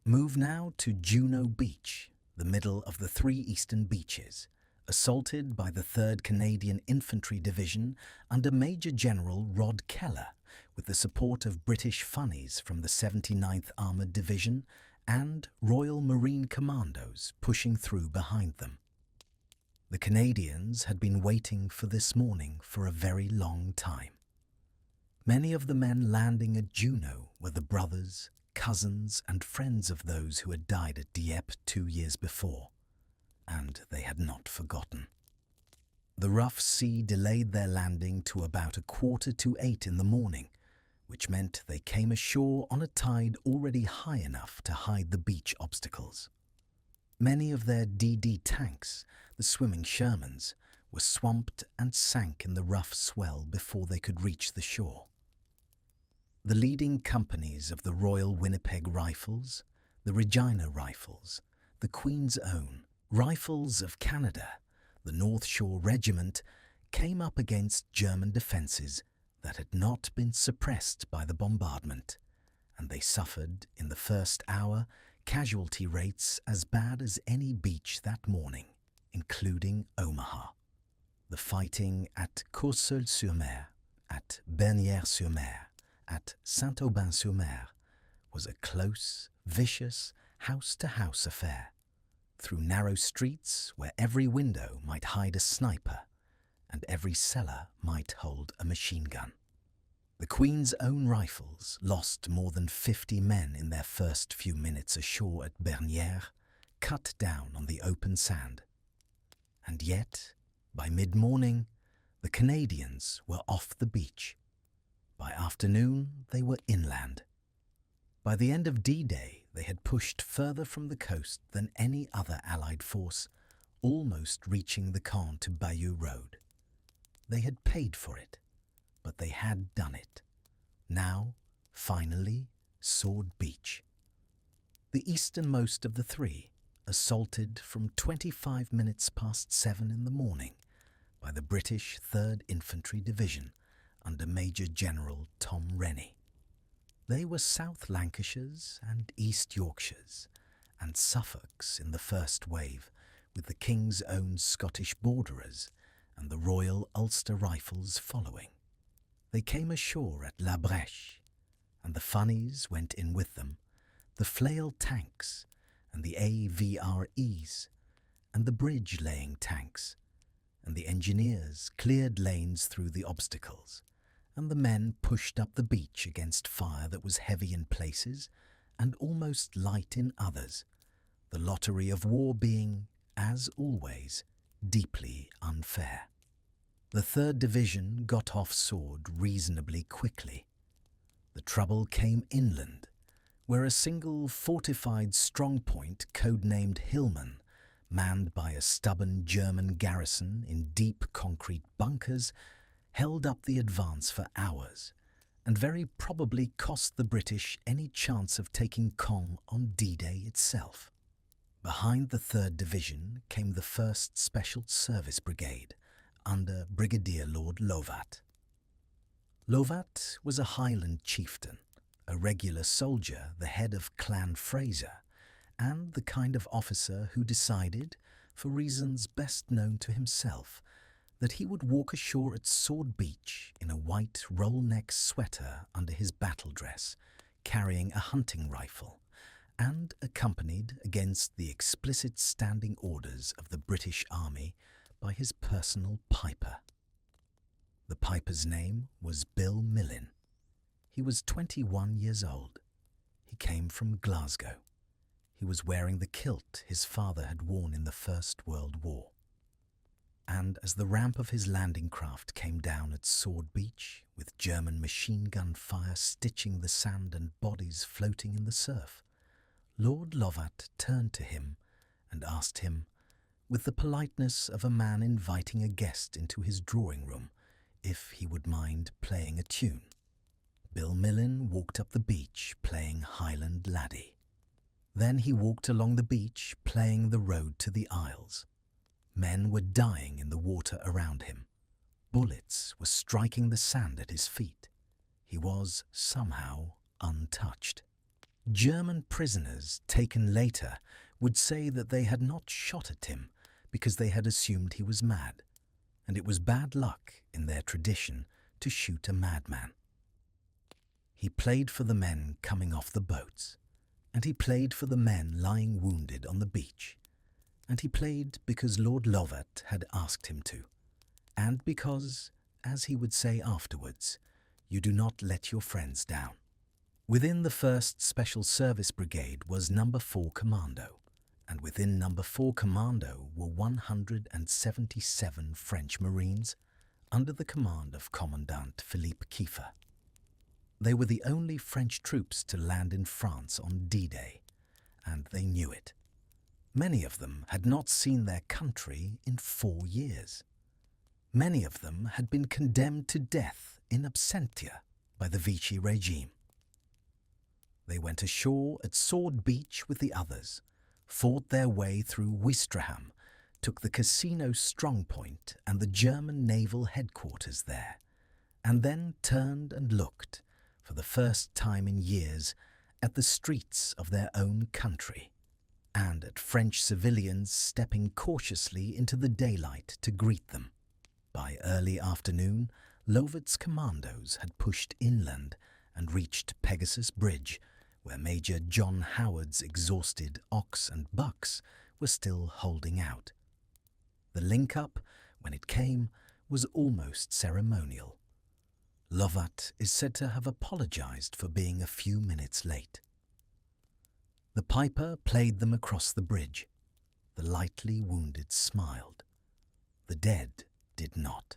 Move now to Juno Beach, the middle of the 3 eastern beaches, assaulted by the 3rd Canadian Infantry Division under Major General Rod Keller, with the support of British funnies from the 79th Armoured Division and Royal Marine Commandos pushing through behind them. The Canadians had been waiting for this morning for a very long time. Many of the men landing at Juno were the brothers, cousins and friends of those who had died at Dieppe 2 years before, and they had not forgotten. The rough sea delayed their landing to about 7:45 in the morning, which meant they came ashore on a tide already high enough to hide the beach obstacles. Many of their DD tanks, the swimming Shermans, were swamped and sank in the rough swell before they could reach the shore. The leading companies of the Royal Winnipeg Rifles, the Regina Rifles, the Queen's Own, Rifles of Canada, the North Shore Regiment, came up against German defences that had not been suppressed by the bombardment, and they suffered, in the first hour, casualty rates as bad as any beach that morning, including Omaha. The fighting at Courseulles-sur-Mer, at Bernières-sur-Mer, at Saint-Aubin-sur-Mer was a close, vicious, house-to-house affair, through narrow streets where every window might hide a sniper and every cellar might hold a machine gun. The Queen's Own Rifles lost more than 50 men in their first few minutes ashore at Bernières, cut down on the open sand. And yet, by mid-morning, the Canadians were off the beach. By afternoon, they were inland. By the end of D-Day, they had pushed further from the coast than any other Allied force, almost reaching the Caen to Bayeux road. They had paid for it, but they had done it. Now, finally, Sword Beach. The easternmost of the 3, assaulted from 25 minutes past 7 in the morning by the British 3rd Infantry Division under Major General Tom Rennie. They were South Lancashires and East Yorkshires and Suffolks in the first wave, with the King's Own Scottish Borderers and the Royal Ulster Rifles following. They came ashore at La Brèche, and the funnies went in with them, the flail tanks and the AVREs, and the bridge-laying tanks, and the engineers cleared lanes through the obstacles, and the men pushed up the beach against fire that was heavy in places and almost light in others, the lottery of war being, as always, deeply unfair. The 3rd Division got off Sword reasonably quickly. The trouble came inland, where a single fortified strongpoint codenamed Hillman, manned by a stubborn German garrison in deep concrete bunkers, held up the advance for hours and very probably cost the British any chance of taking Caen on D-Day itself. Behind the 3rd Division came the 1st Special Service Brigade under Brigadier Lord Lovat. Lovat was a Highland chieftain, a regular soldier, the head of Clan Fraser, and the kind of officer who decided, for reasons best known to himself, that he would walk ashore at Sword Beach in a white roll-neck sweater under his battledress, carrying a hunting rifle, and accompanied against the explicit standing orders of the British Army by his personal piper. The piper's name was Bill Millin. He was 21 years old. He came from Glasgow. He was wearing the kilt his father had worn in the First World War. And as the ramp of his landing craft came down at Sword Beach, with German machine gun fire stitching the sand and bodies floating in the surf, Lord Lovat turned to him and asked him, with the politeness of a man inviting a guest into his drawing room, if he would mind playing a tune. Bill Millin walked up the beach playing Highland Laddie. Then he walked along the beach playing The Road to the Isles. Men were dying in the water around him. Bullets were striking the sand at his feet. He was, somehow, untouched. German prisoners taken later would say that they had not shot at him because they had assumed he was mad, and it was bad luck in their tradition to shoot a madman. He played for the men coming off the boats, and he played for the men lying wounded on the beach, and he played because Lord Lovat had asked him to, and because, as he would say afterwards, you do not let your friends down. Within the 1st Special Service Brigade was No. 4 Commando, and within No. 4 Commando were 177 French Marines under the command of Commandant Philippe Kiefer. They were the only French troops to land in France on D-Day, and they knew it. Many of them had not seen their country in 4 years. Many of them had been condemned to death in absentia by the Vichy regime. They went ashore at Sword Beach with the others, fought their way through Ouistreham, took the casino strongpoint and the German naval headquarters there, and then turned and looked, for the first time in years, at the streets of their own country, and at French civilians stepping cautiously into the daylight to greet them. By early afternoon, Lovat's commandos had pushed inland and reached Pegasus Bridge, where Major John Howard's exhausted ox and bucks were still holding out. The link-up, when it came, was almost ceremonial. Lovat is said to have apologized for being a few minutes late. The piper played them across the bridge. The lightly wounded smiled. The dead did not.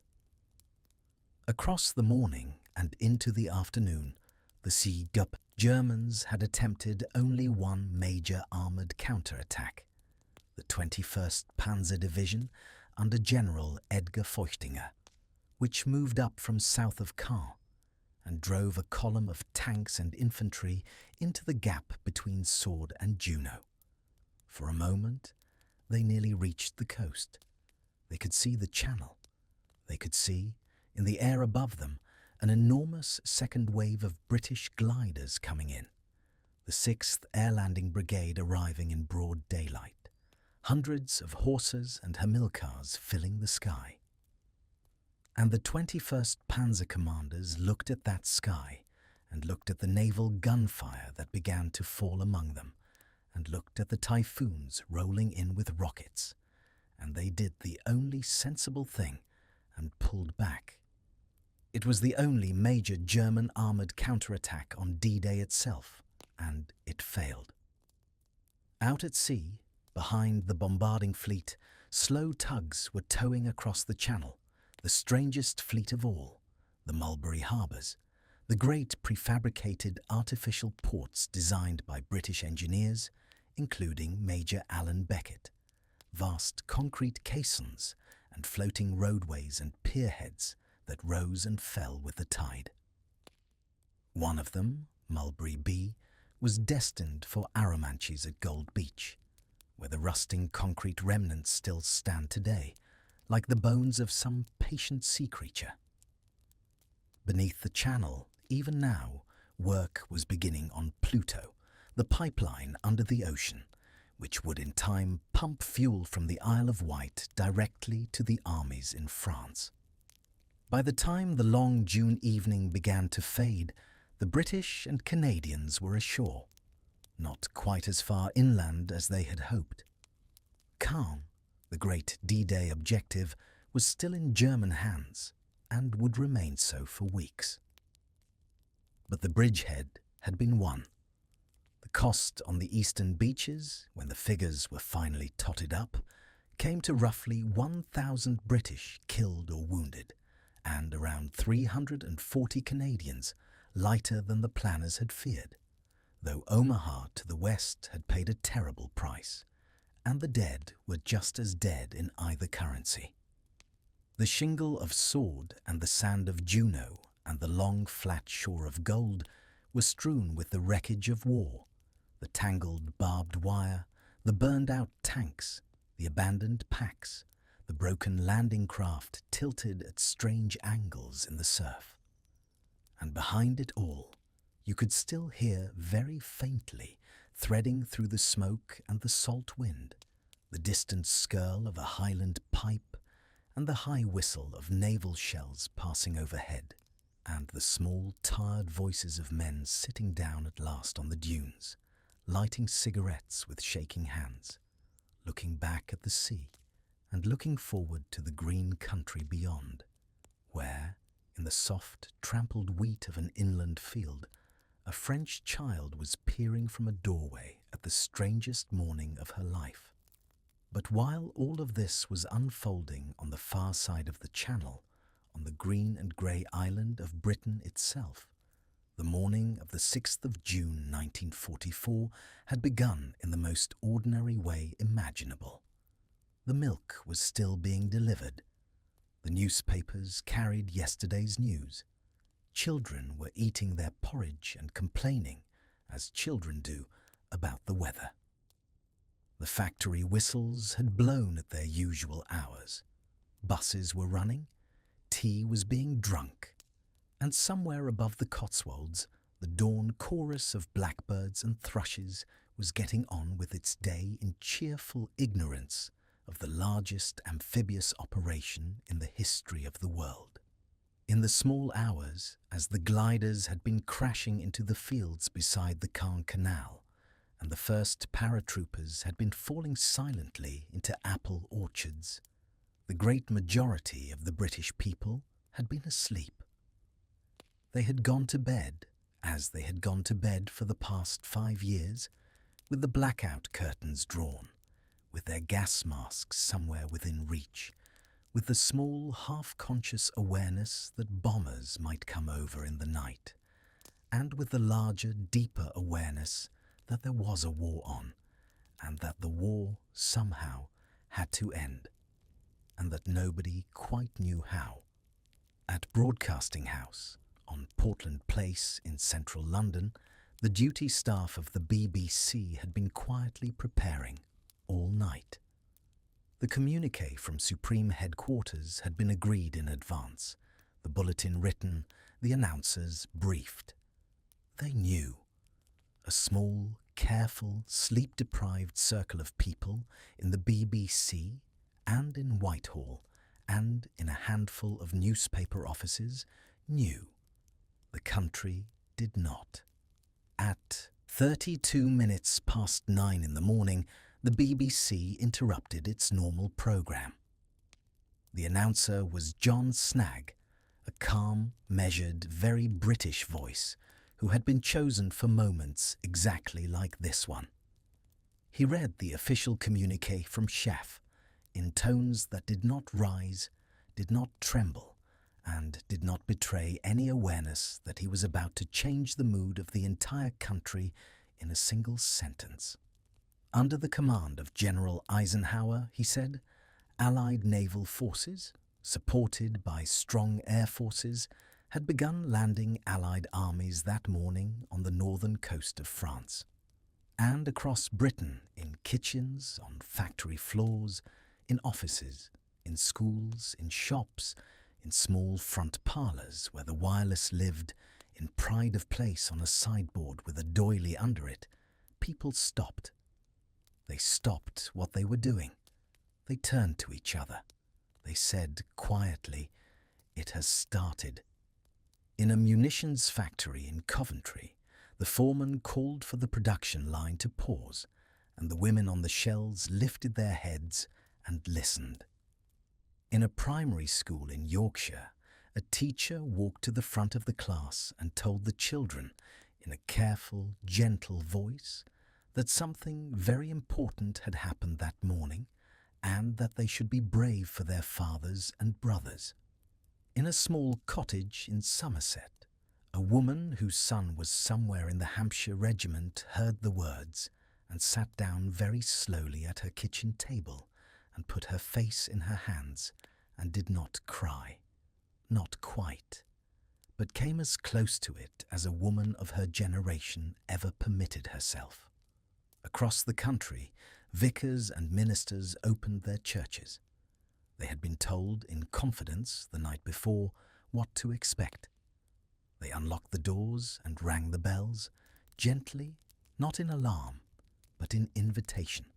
Across the morning and into the afternoon, the Sea-Gup Germans had attempted only one major armoured counterattack, the 21st Panzer Division under General Edgar Feuchtinger, which moved up from south of Caen and drove a column of tanks and infantry into the gap between Sword and Juno. For a moment, they nearly reached the coast. They could see the channel. They could see, in the air above them, an enormous second wave of British gliders coming in, the 6th Air Landing Brigade arriving in broad daylight, hundreds of Horsers and Hamilcars filling the sky. And the 21st Panzer commanders looked at that sky and looked at the naval gunfire that began to fall among them and looked at the typhoons rolling in with rockets and they did the only sensible thing and pulled back. It was the only major German armoured counterattack on D-Day itself, and it failed. Out at sea, behind the bombarding fleet, slow tugs were towing across the Channel, the strangest fleet of all, the Mulberry Harbours, the great prefabricated artificial ports designed by British engineers, including Major Alan Beckett, vast concrete caissons and floating roadways and pierheads that rose and fell with the tide. One of them, Mulberry B, was destined for Arromanches at Gold Beach, where the rusting concrete remnants still stand today, like the bones of some patient sea creature. Beneath the Channel, even now, work was beginning on Pluto, the pipeline under the ocean, which would in time pump fuel from the Isle of Wight directly to the armies in France. By the time the long June evening began to fade, the British and Canadians were ashore, not quite as far inland as they had hoped. Caen, the great D-Day objective, was still in German hands and would remain so for weeks. But the bridgehead had been won. The cost on the eastern beaches, when the figures were finally totted up, came to roughly 1,000 British killed or wounded, and around 340 Canadians, lighter than the planners had feared, though Omaha to the west had paid a terrible price, and the dead were just as dead in either currency. The shingle of Sword and the sand of Juno and the long flat shore of Gold were strewn with the wreckage of war, the tangled barbed wire, the burned-out tanks, the abandoned packs, the broken landing craft tilted at strange angles in the surf. And behind it all, you could still hear very faintly, threading through the smoke and the salt wind, the distant skirl of a Highland pipe and the high whistle of naval shells passing overhead, and the small, tired voices of men sitting down at last on the dunes, lighting cigarettes with shaking hands, looking back at the sea and looking forward to the green country beyond, where, in the soft, trampled wheat of an inland field, a French child was peering from a doorway at the strangest morning of her life. But while all of this was unfolding on the far side of the Channel, on the green and grey island of Britain itself, the morning of the 6th of June 1944 had begun in the most ordinary way imaginable. The milk was still being delivered. The newspapers carried yesterday's news. Children were eating their porridge and complaining, as children do, about the weather. The factory whistles had blown at their usual hours. Buses were running, tea was being drunk, and somewhere above the Cotswolds, the dawn chorus of blackbirds and thrushes was getting on with its day in cheerful ignorance of the largest amphibious operation in the history of the world. In the small hours, as the gliders had been crashing into the fields beside the Caen Canal, and the first paratroopers had been falling silently into apple orchards, the great majority of the British people had been asleep. They had gone to bed, as they had gone to bed for the past 5 years, with the blackout curtains drawn, with their gas masks somewhere within reach, with the small, half-conscious awareness that bombers might come over in the night, and with the larger, deeper awareness that there was a war on, and that the war, somehow, had to end, and that nobody quite knew how. At Broadcasting House, on Portland Place in central London, the duty staff of the BBC had been quietly preparing all night. The communiqué from Supreme Headquarters had been agreed in advance, the bulletin written, the announcers briefed. They knew. A small, careful, sleep-deprived circle of people in the BBC and in Whitehall and in a handful of newspaper offices knew. The country did not. At 32 minutes past 9 in the morning, the BBC interrupted its normal programme. The announcer was John Snagg, a calm, measured, very British voice who had been chosen for moments exactly like this one. He read the official communiqué from Chef in tones that did not rise, did not tremble, and did not betray any awareness that he was about to change the mood of the entire country in a single sentence. Under the command of General Eisenhower, he said, Allied naval forces, supported by strong air forces, had begun landing Allied armies that morning on the northern coast of France. And across Britain, in kitchens, on factory floors, in offices, in schools, in shops, in small front parlours where the wireless lived, in pride of place on a sideboard with a doily under it, people stopped. They stopped what they were doing. They turned to each other. They said quietly, "It has started." In a munitions factory in Coventry, the foreman called for the production line to pause, and the women on the shelves lifted their heads and listened. In a primary school in Yorkshire, a teacher walked to the front of the class and told the children, in a careful, gentle voice, that something very important had happened that morning, and that they should be brave for their fathers and brothers. In a small cottage in Somerset, a woman whose son was somewhere in the Hampshire regiment heard the words and sat down very slowly at her kitchen table and put her face in her hands and did not cry, not quite, but came as close to it as a woman of her generation ever permitted herself. Across the country, vicars and ministers opened their churches. They had been told in confidence the night before what to expect. They unlocked the doors and rang the bells, gently, not in alarm, but in invitation,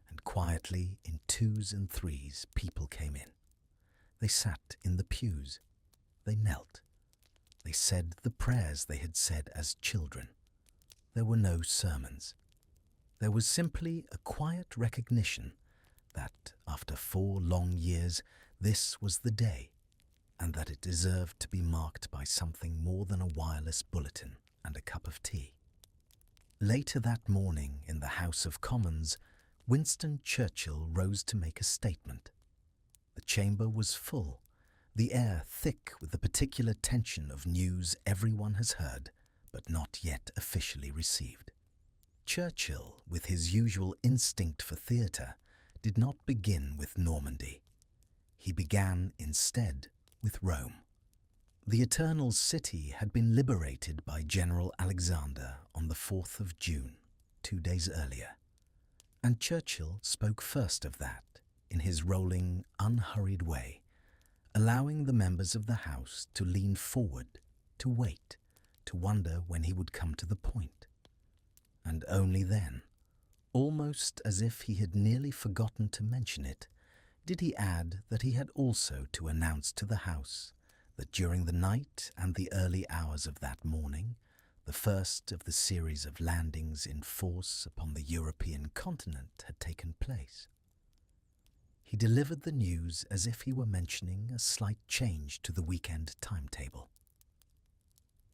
and quietly, in twos and threes, people came in. They sat in the pews. They knelt. They said the prayers they had said as children. There were no sermons. There was simply a quiet recognition that, after 4 long years, this was the day, and that it deserved to be marked by something more than a wireless bulletin and a cup of tea. Later that morning, in the House of Commons, Winston Churchill rose to make a statement. The chamber was full, the air thick with the particular tension of news everyone has heard, but not yet officially received. Churchill, with his usual instinct for theatre, did not begin with Normandy. He began, instead, with Rome. The Eternal City had been liberated by General Alexander on the 4th of June, 2 days earlier, and Churchill spoke first of that, in his rolling, unhurried way, allowing the members of the House to lean forward, to wait, to wonder when he would come to the point. And only then, almost as if he had nearly forgotten to mention it, did he add that he had also to announce to the House that during the night and the early hours of that morning, the first of the series of landings in force upon the European continent had taken place. He delivered the news as if he were mentioning a slight change to the weekend timetable.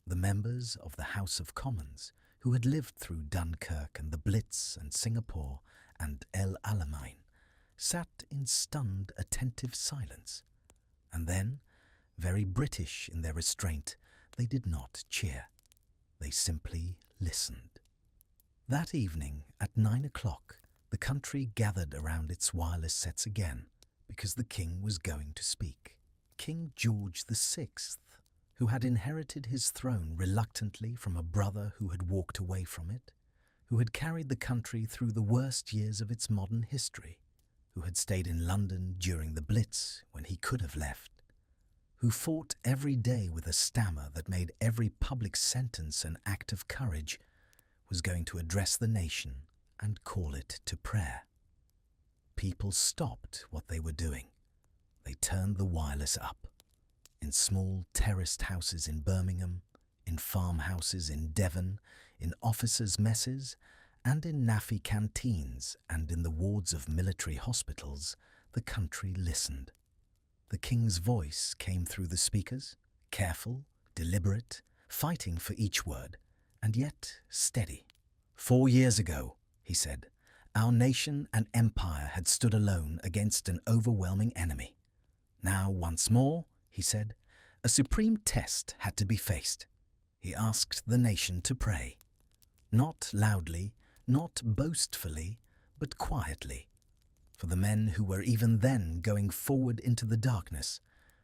The members of the House of Commons, who had lived through Dunkirk and the Blitz and Singapore and El Alamein, sat in stunned, attentive silence. And then, very British in their restraint, they did not cheer. They simply listened. That evening, at 9 o'clock, the country gathered around its wireless sets again, because the King was going to speak. King George VI, who had inherited his throne reluctantly from a brother who had walked away from it, who had carried the country through the worst years of its modern history, who had stayed in London during the Blitz when he could have left, who fought every day with a stammer that made every public sentence an act of courage, was going to address the nation and call it to prayer. People stopped what they were doing. They turned the wireless up. In small terraced houses in Birmingham, in farmhouses in Devon, in officers' messes, And in naffy canteens and in the wards of military hospitals, the country listened. The king's voice came through the speakers, careful, deliberate, fighting for each word, and yet steady. 4 years ago, he said, our nation and empire had stood alone against an overwhelming enemy. Now, once more, he said, a supreme test had to be faced. He asked the nation to pray. Not loudly, not boastfully, but quietly, for the men who were even then going forward into the darkness,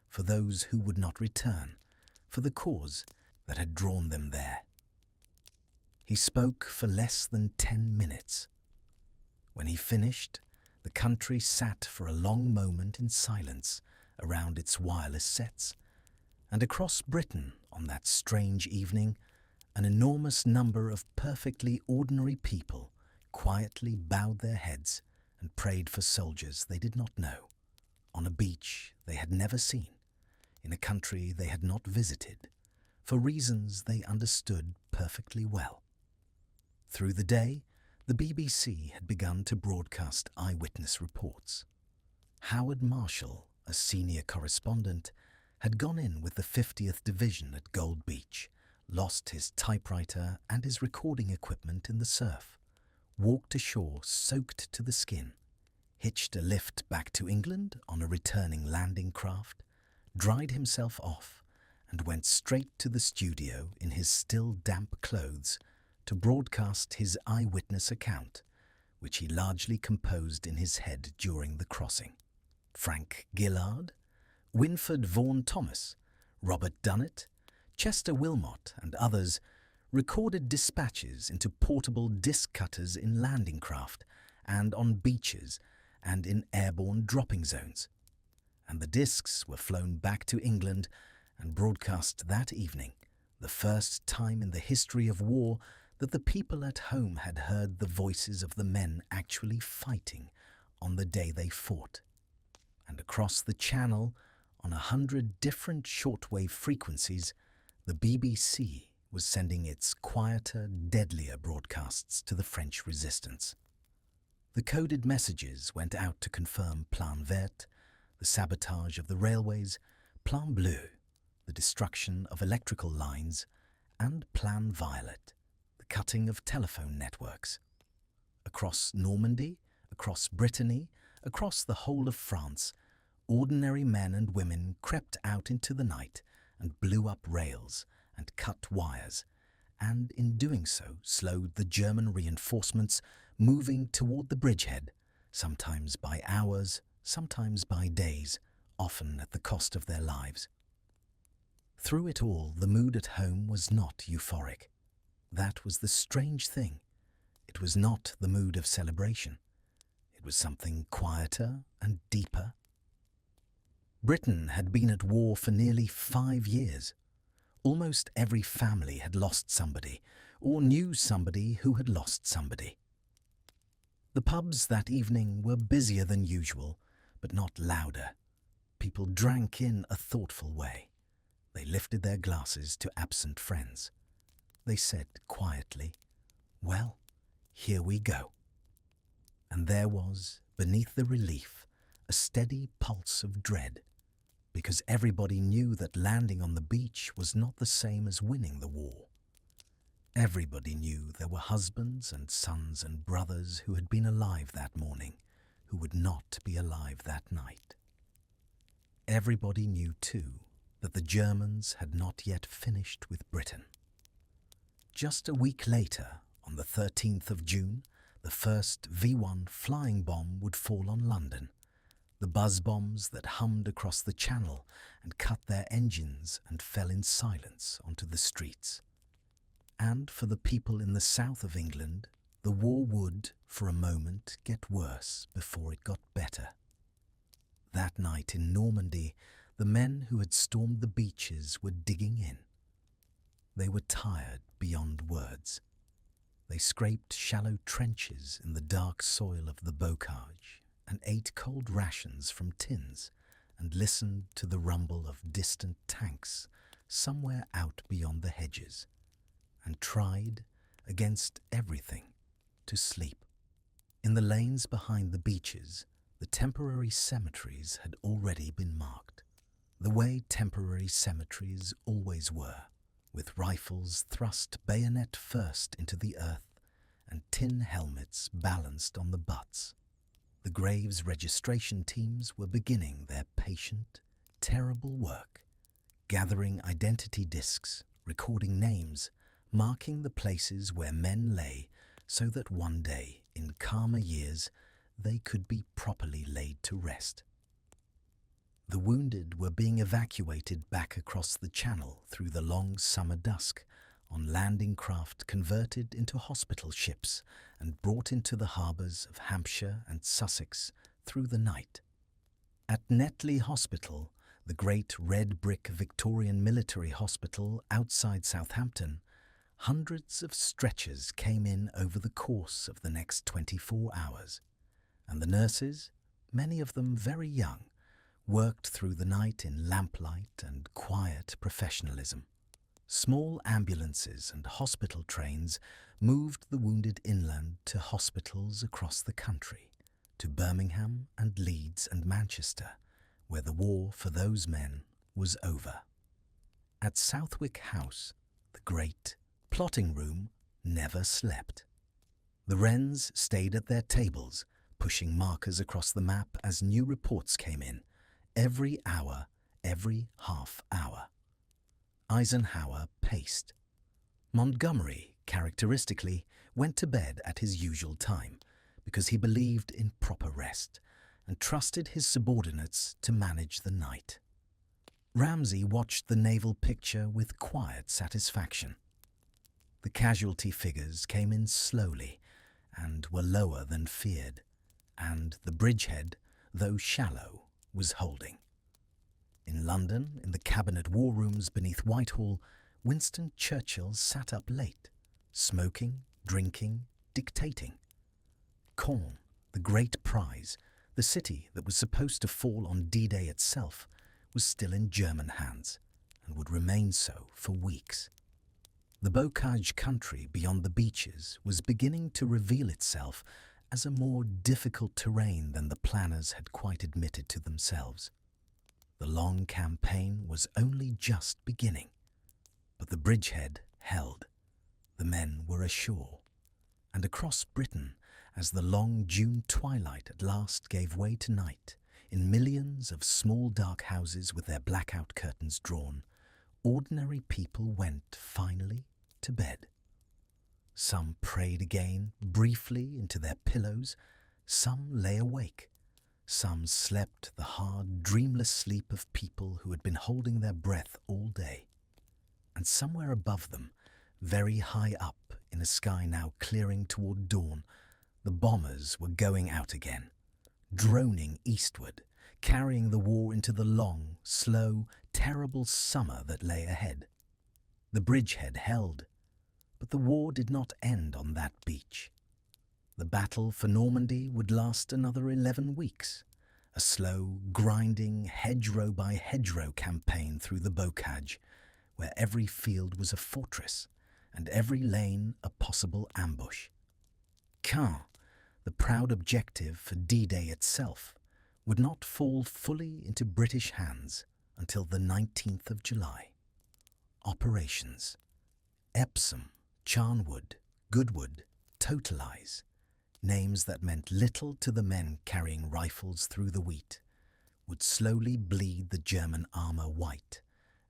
for those who would not return, for the cause that had drawn them there. He spoke for less than 10 minutes. When he finished, the country sat for a long moment in silence around its wireless sets, and across Britain on that strange evening, an enormous number of perfectly ordinary people quietly bowed their heads and prayed for soldiers they did not know, on a beach they had never seen, in a country they had not visited, for reasons they understood perfectly well. Through the day, the BBC had begun to broadcast eyewitness reports. Howard Marshall, a senior correspondent, had gone in with the 50th Division at Gold Beach, lost his typewriter and his recording equipment in the surf, walked ashore soaked to the skin, hitched a lift back to England on a returning landing craft, dried himself off, and went straight to the studio in his still damp clothes to broadcast his eyewitness account, which he largely composed in his head during the crossing. Frank Gillard, Winford Vaughan Thomas, Robert Dunnett, Chester Wilmot and others recorded dispatches into portable disc cutters in landing craft and on beaches and in airborne dropping zones, and the discs were flown back to England and broadcast that evening, the first time in the history of war that the people at home had heard the voices of the men actually fighting on the day they fought. And across the channel, on 100 different shortwave frequencies, the BBC was sending its quieter, deadlier broadcasts to the French resistance. The coded messages went out to confirm Plan Vert, the sabotage of the railways, Plan Bleu, the destruction of electrical lines, and Plan Violet, the cutting of telephone networks. Across Normandy, across Brittany, across the whole of France, ordinary men and women crept out into the night and blew up rails and cut wires, and in doing so slowed the German reinforcements moving toward the bridgehead, sometimes by hours, sometimes by days, often at the cost of their lives. Through it all, the mood at home was not euphoric. That was the strange thing. It was not the mood of celebration. It was something quieter and deeper. Britain had been at war for nearly 5 years. Almost every family had lost somebody, or knew somebody who had lost somebody. The pubs that evening were busier than usual, but not louder. People drank in a thoughtful way. They lifted their glasses to absent friends. They said quietly, "Well, here we go." And there was, beneath the relief, a steady pulse of dread, because everybody knew that landing on the beach was not the same as winning the war. Everybody knew there were husbands and sons and brothers who had been alive that morning, who would not be alive that night. Everybody knew, too, that the Germans had not yet finished with Britain. Just a week later, on the 13th of June, the first V-1 flying bomb would fall on London, the buzz bombs that hummed across the channel and cut their engines and fell in silence onto the streets. And for the people in the south of England, the war would, for a moment, get worse before it got better. That night in Normandy, the men who had stormed the beaches were digging in. They were tired beyond words. They scraped shallow trenches in the dark soil of the bocage and ate cold rations from tins and listened to the rumble of distant tanks somewhere out beyond the hedges, and tried, against everything, to sleep. In the lanes behind the beaches, the temporary cemeteries had already been marked, the way temporary cemeteries always were, with rifles thrust bayonet first into the earth and tin helmets balanced on the butts. The graves registration teams were beginning their patient, terrible work, gathering identity discs, recording names, marking the places where men lay so that one day, in calmer years, they could be properly laid to rest. The wounded were being evacuated back across the channel through the long summer dusk on landing craft converted into hospital ships and brought into the harbours of Hampshire and Sussex through the night. At Netley Hospital, the great red brick Victorian military hospital outside Southampton, hundreds of stretchers came in over the course of the next 24 hours, and the nurses, many of them very young, worked through the night in lamplight and quiet professionalism. Small ambulances and hospital trains moved the wounded inland to hospitals across the country, to Birmingham and Leeds and Manchester, where the war for those men was over. At Southwick House, the great plotting room never slept. The Wrens stayed at their tables, pushing markers across the map as new reports came in, every hour, every half hour. Eisenhower paced. Montgomery, characteristically, went to bed at his usual time because he believed in proper rest and trusted his subordinates to manage the night. Ramsay watched the naval picture with quiet satisfaction. The casualty figures came in slowly and were lower than feared, and the bridgehead, though shallow, was holding. In London, in the cabinet war rooms beneath Whitehall, Winston Churchill sat up late, smoking, drinking, dictating. Caen, the great prize, the city that was supposed to fall on D-Day itself, was still in German hands and would remain so for weeks. The Bocage country beyond the beaches was beginning to reveal itself as a more difficult terrain than the planners had quite admitted to themselves. The long campaign was only just beginning, but the bridgehead held. The men were ashore, and across Britain, as the long June twilight at last gave way to night, in millions of small dark houses with their blackout curtains drawn, ordinary people went finally to bed. Some prayed again, briefly, into their pillows. Some lay awake. Some slept the hard, dreamless sleep of people who had been holding their breath all day. And somewhere above them, very high up in a sky now clearing toward dawn, the bombers were going out again, droning eastward, carrying the war into the long, slow, terrible summer that lay ahead. The bridgehead held, but the war did not end on that beach. The battle for Normandy would last another 11 weeks, a slow, grinding, hedgerow-by-hedgerow campaign through the Bocage, where every field was a fortress and every lane a possible ambush. Caen, the proud objective for D-Day itself, would not fall fully into British hands until the 19th of July. Operations: Epsom, Charnwood, Goodwood, Totalize, names that meant little to the men carrying rifles through the wheat, would slowly bleed the German armour white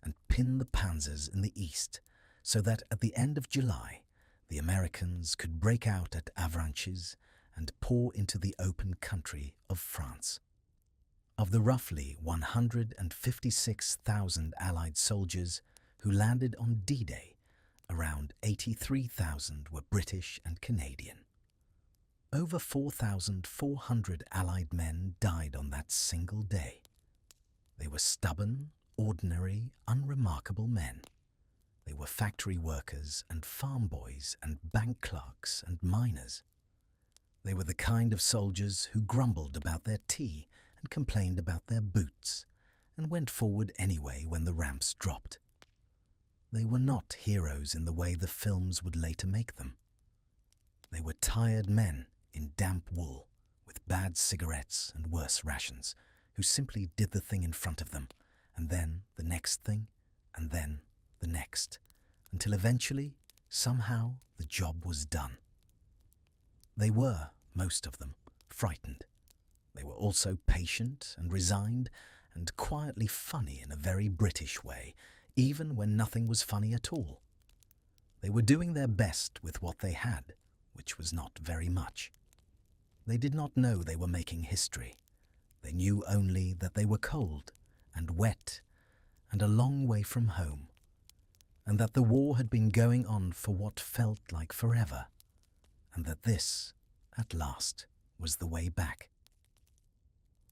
and pin the panzers in the east, so that at the end of July the Americans could break out at Avranches and pour into the open country of France. Of the roughly 156,000 Allied soldiers who landed on D-Day, around 83,000 were British and Canadian. Over 4,400 Allied men died on that single day. They were stubborn, ordinary, unremarkable men. They were factory workers and farm boys and bank clerks and miners. They were the kind of soldiers who grumbled about their tea and complained about their boots and went forward anyway when the ramps dropped. They were not heroes in the way the films would later make them. They were tired men in damp wool, with bad cigarettes and worse rations, who simply did the thing in front of them, and then the next thing, and then the next, until eventually, somehow, the job was done. They were, most of them, frightened. They were also patient and resigned and quietly funny in a very British way, even when nothing was funny at all. They were doing their best with what they had, which was not very much. They did not know they were making history. They knew only that they were cold and wet and a long way from home, and that the war had been going on for what felt like forever, and that this, at last, was the way back.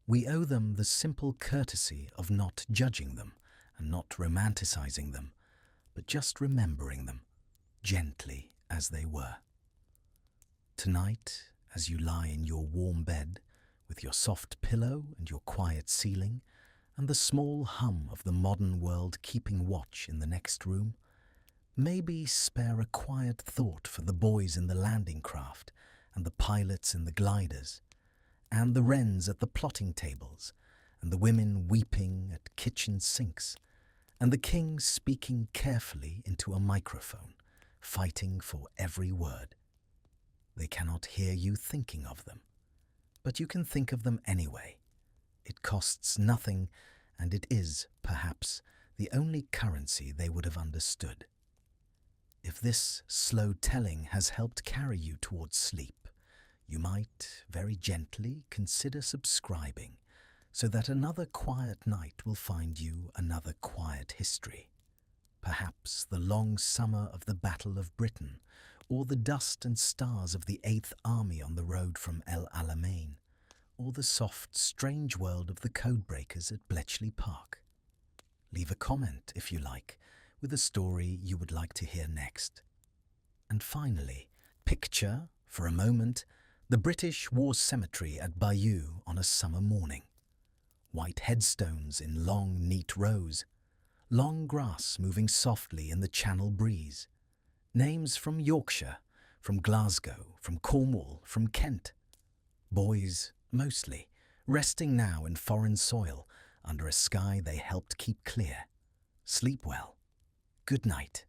We owe them the simple courtesy of not judging them and not romanticizing them, but just remembering them, gently as they were. Tonight, as you lie in your warm bed, with your soft pillow and your quiet ceiling, and the small hum of the modern world keeping watch in the next room, maybe spare a quiet thought for the boys in the landing craft and the pilots in the gliders, and the wrens at the plotting tables, and the women weeping at kitchen sinks, and the king speaking carefully into a microphone, fighting for every word. They cannot hear you thinking of them, but you can think of them anyway. It costs nothing, and it is, perhaps, the only currency they would have understood. If this slow telling has helped carry you towards sleep, you might, very gently, consider subscribing, so that another quiet night will find you another quiet history. Perhaps the long summer of the Battle of Britain, or the dust and stars of the 8th Army on the road from El Alamein, or the soft, strange world of the codebreakers at Bletchley Park. Leave a comment, if you like, with a story you would like to hear next. And finally, picture, for a moment, the British War Cemetery at Bayeux on a summer morning. White headstones in long, neat rows, long grass moving softly in the Channel breeze, names from Yorkshire, from Glasgow, from Cornwall, from Kent. Boys, mostly, resting now in foreign soil under a sky they helped keep clear. Sleep well. Good night.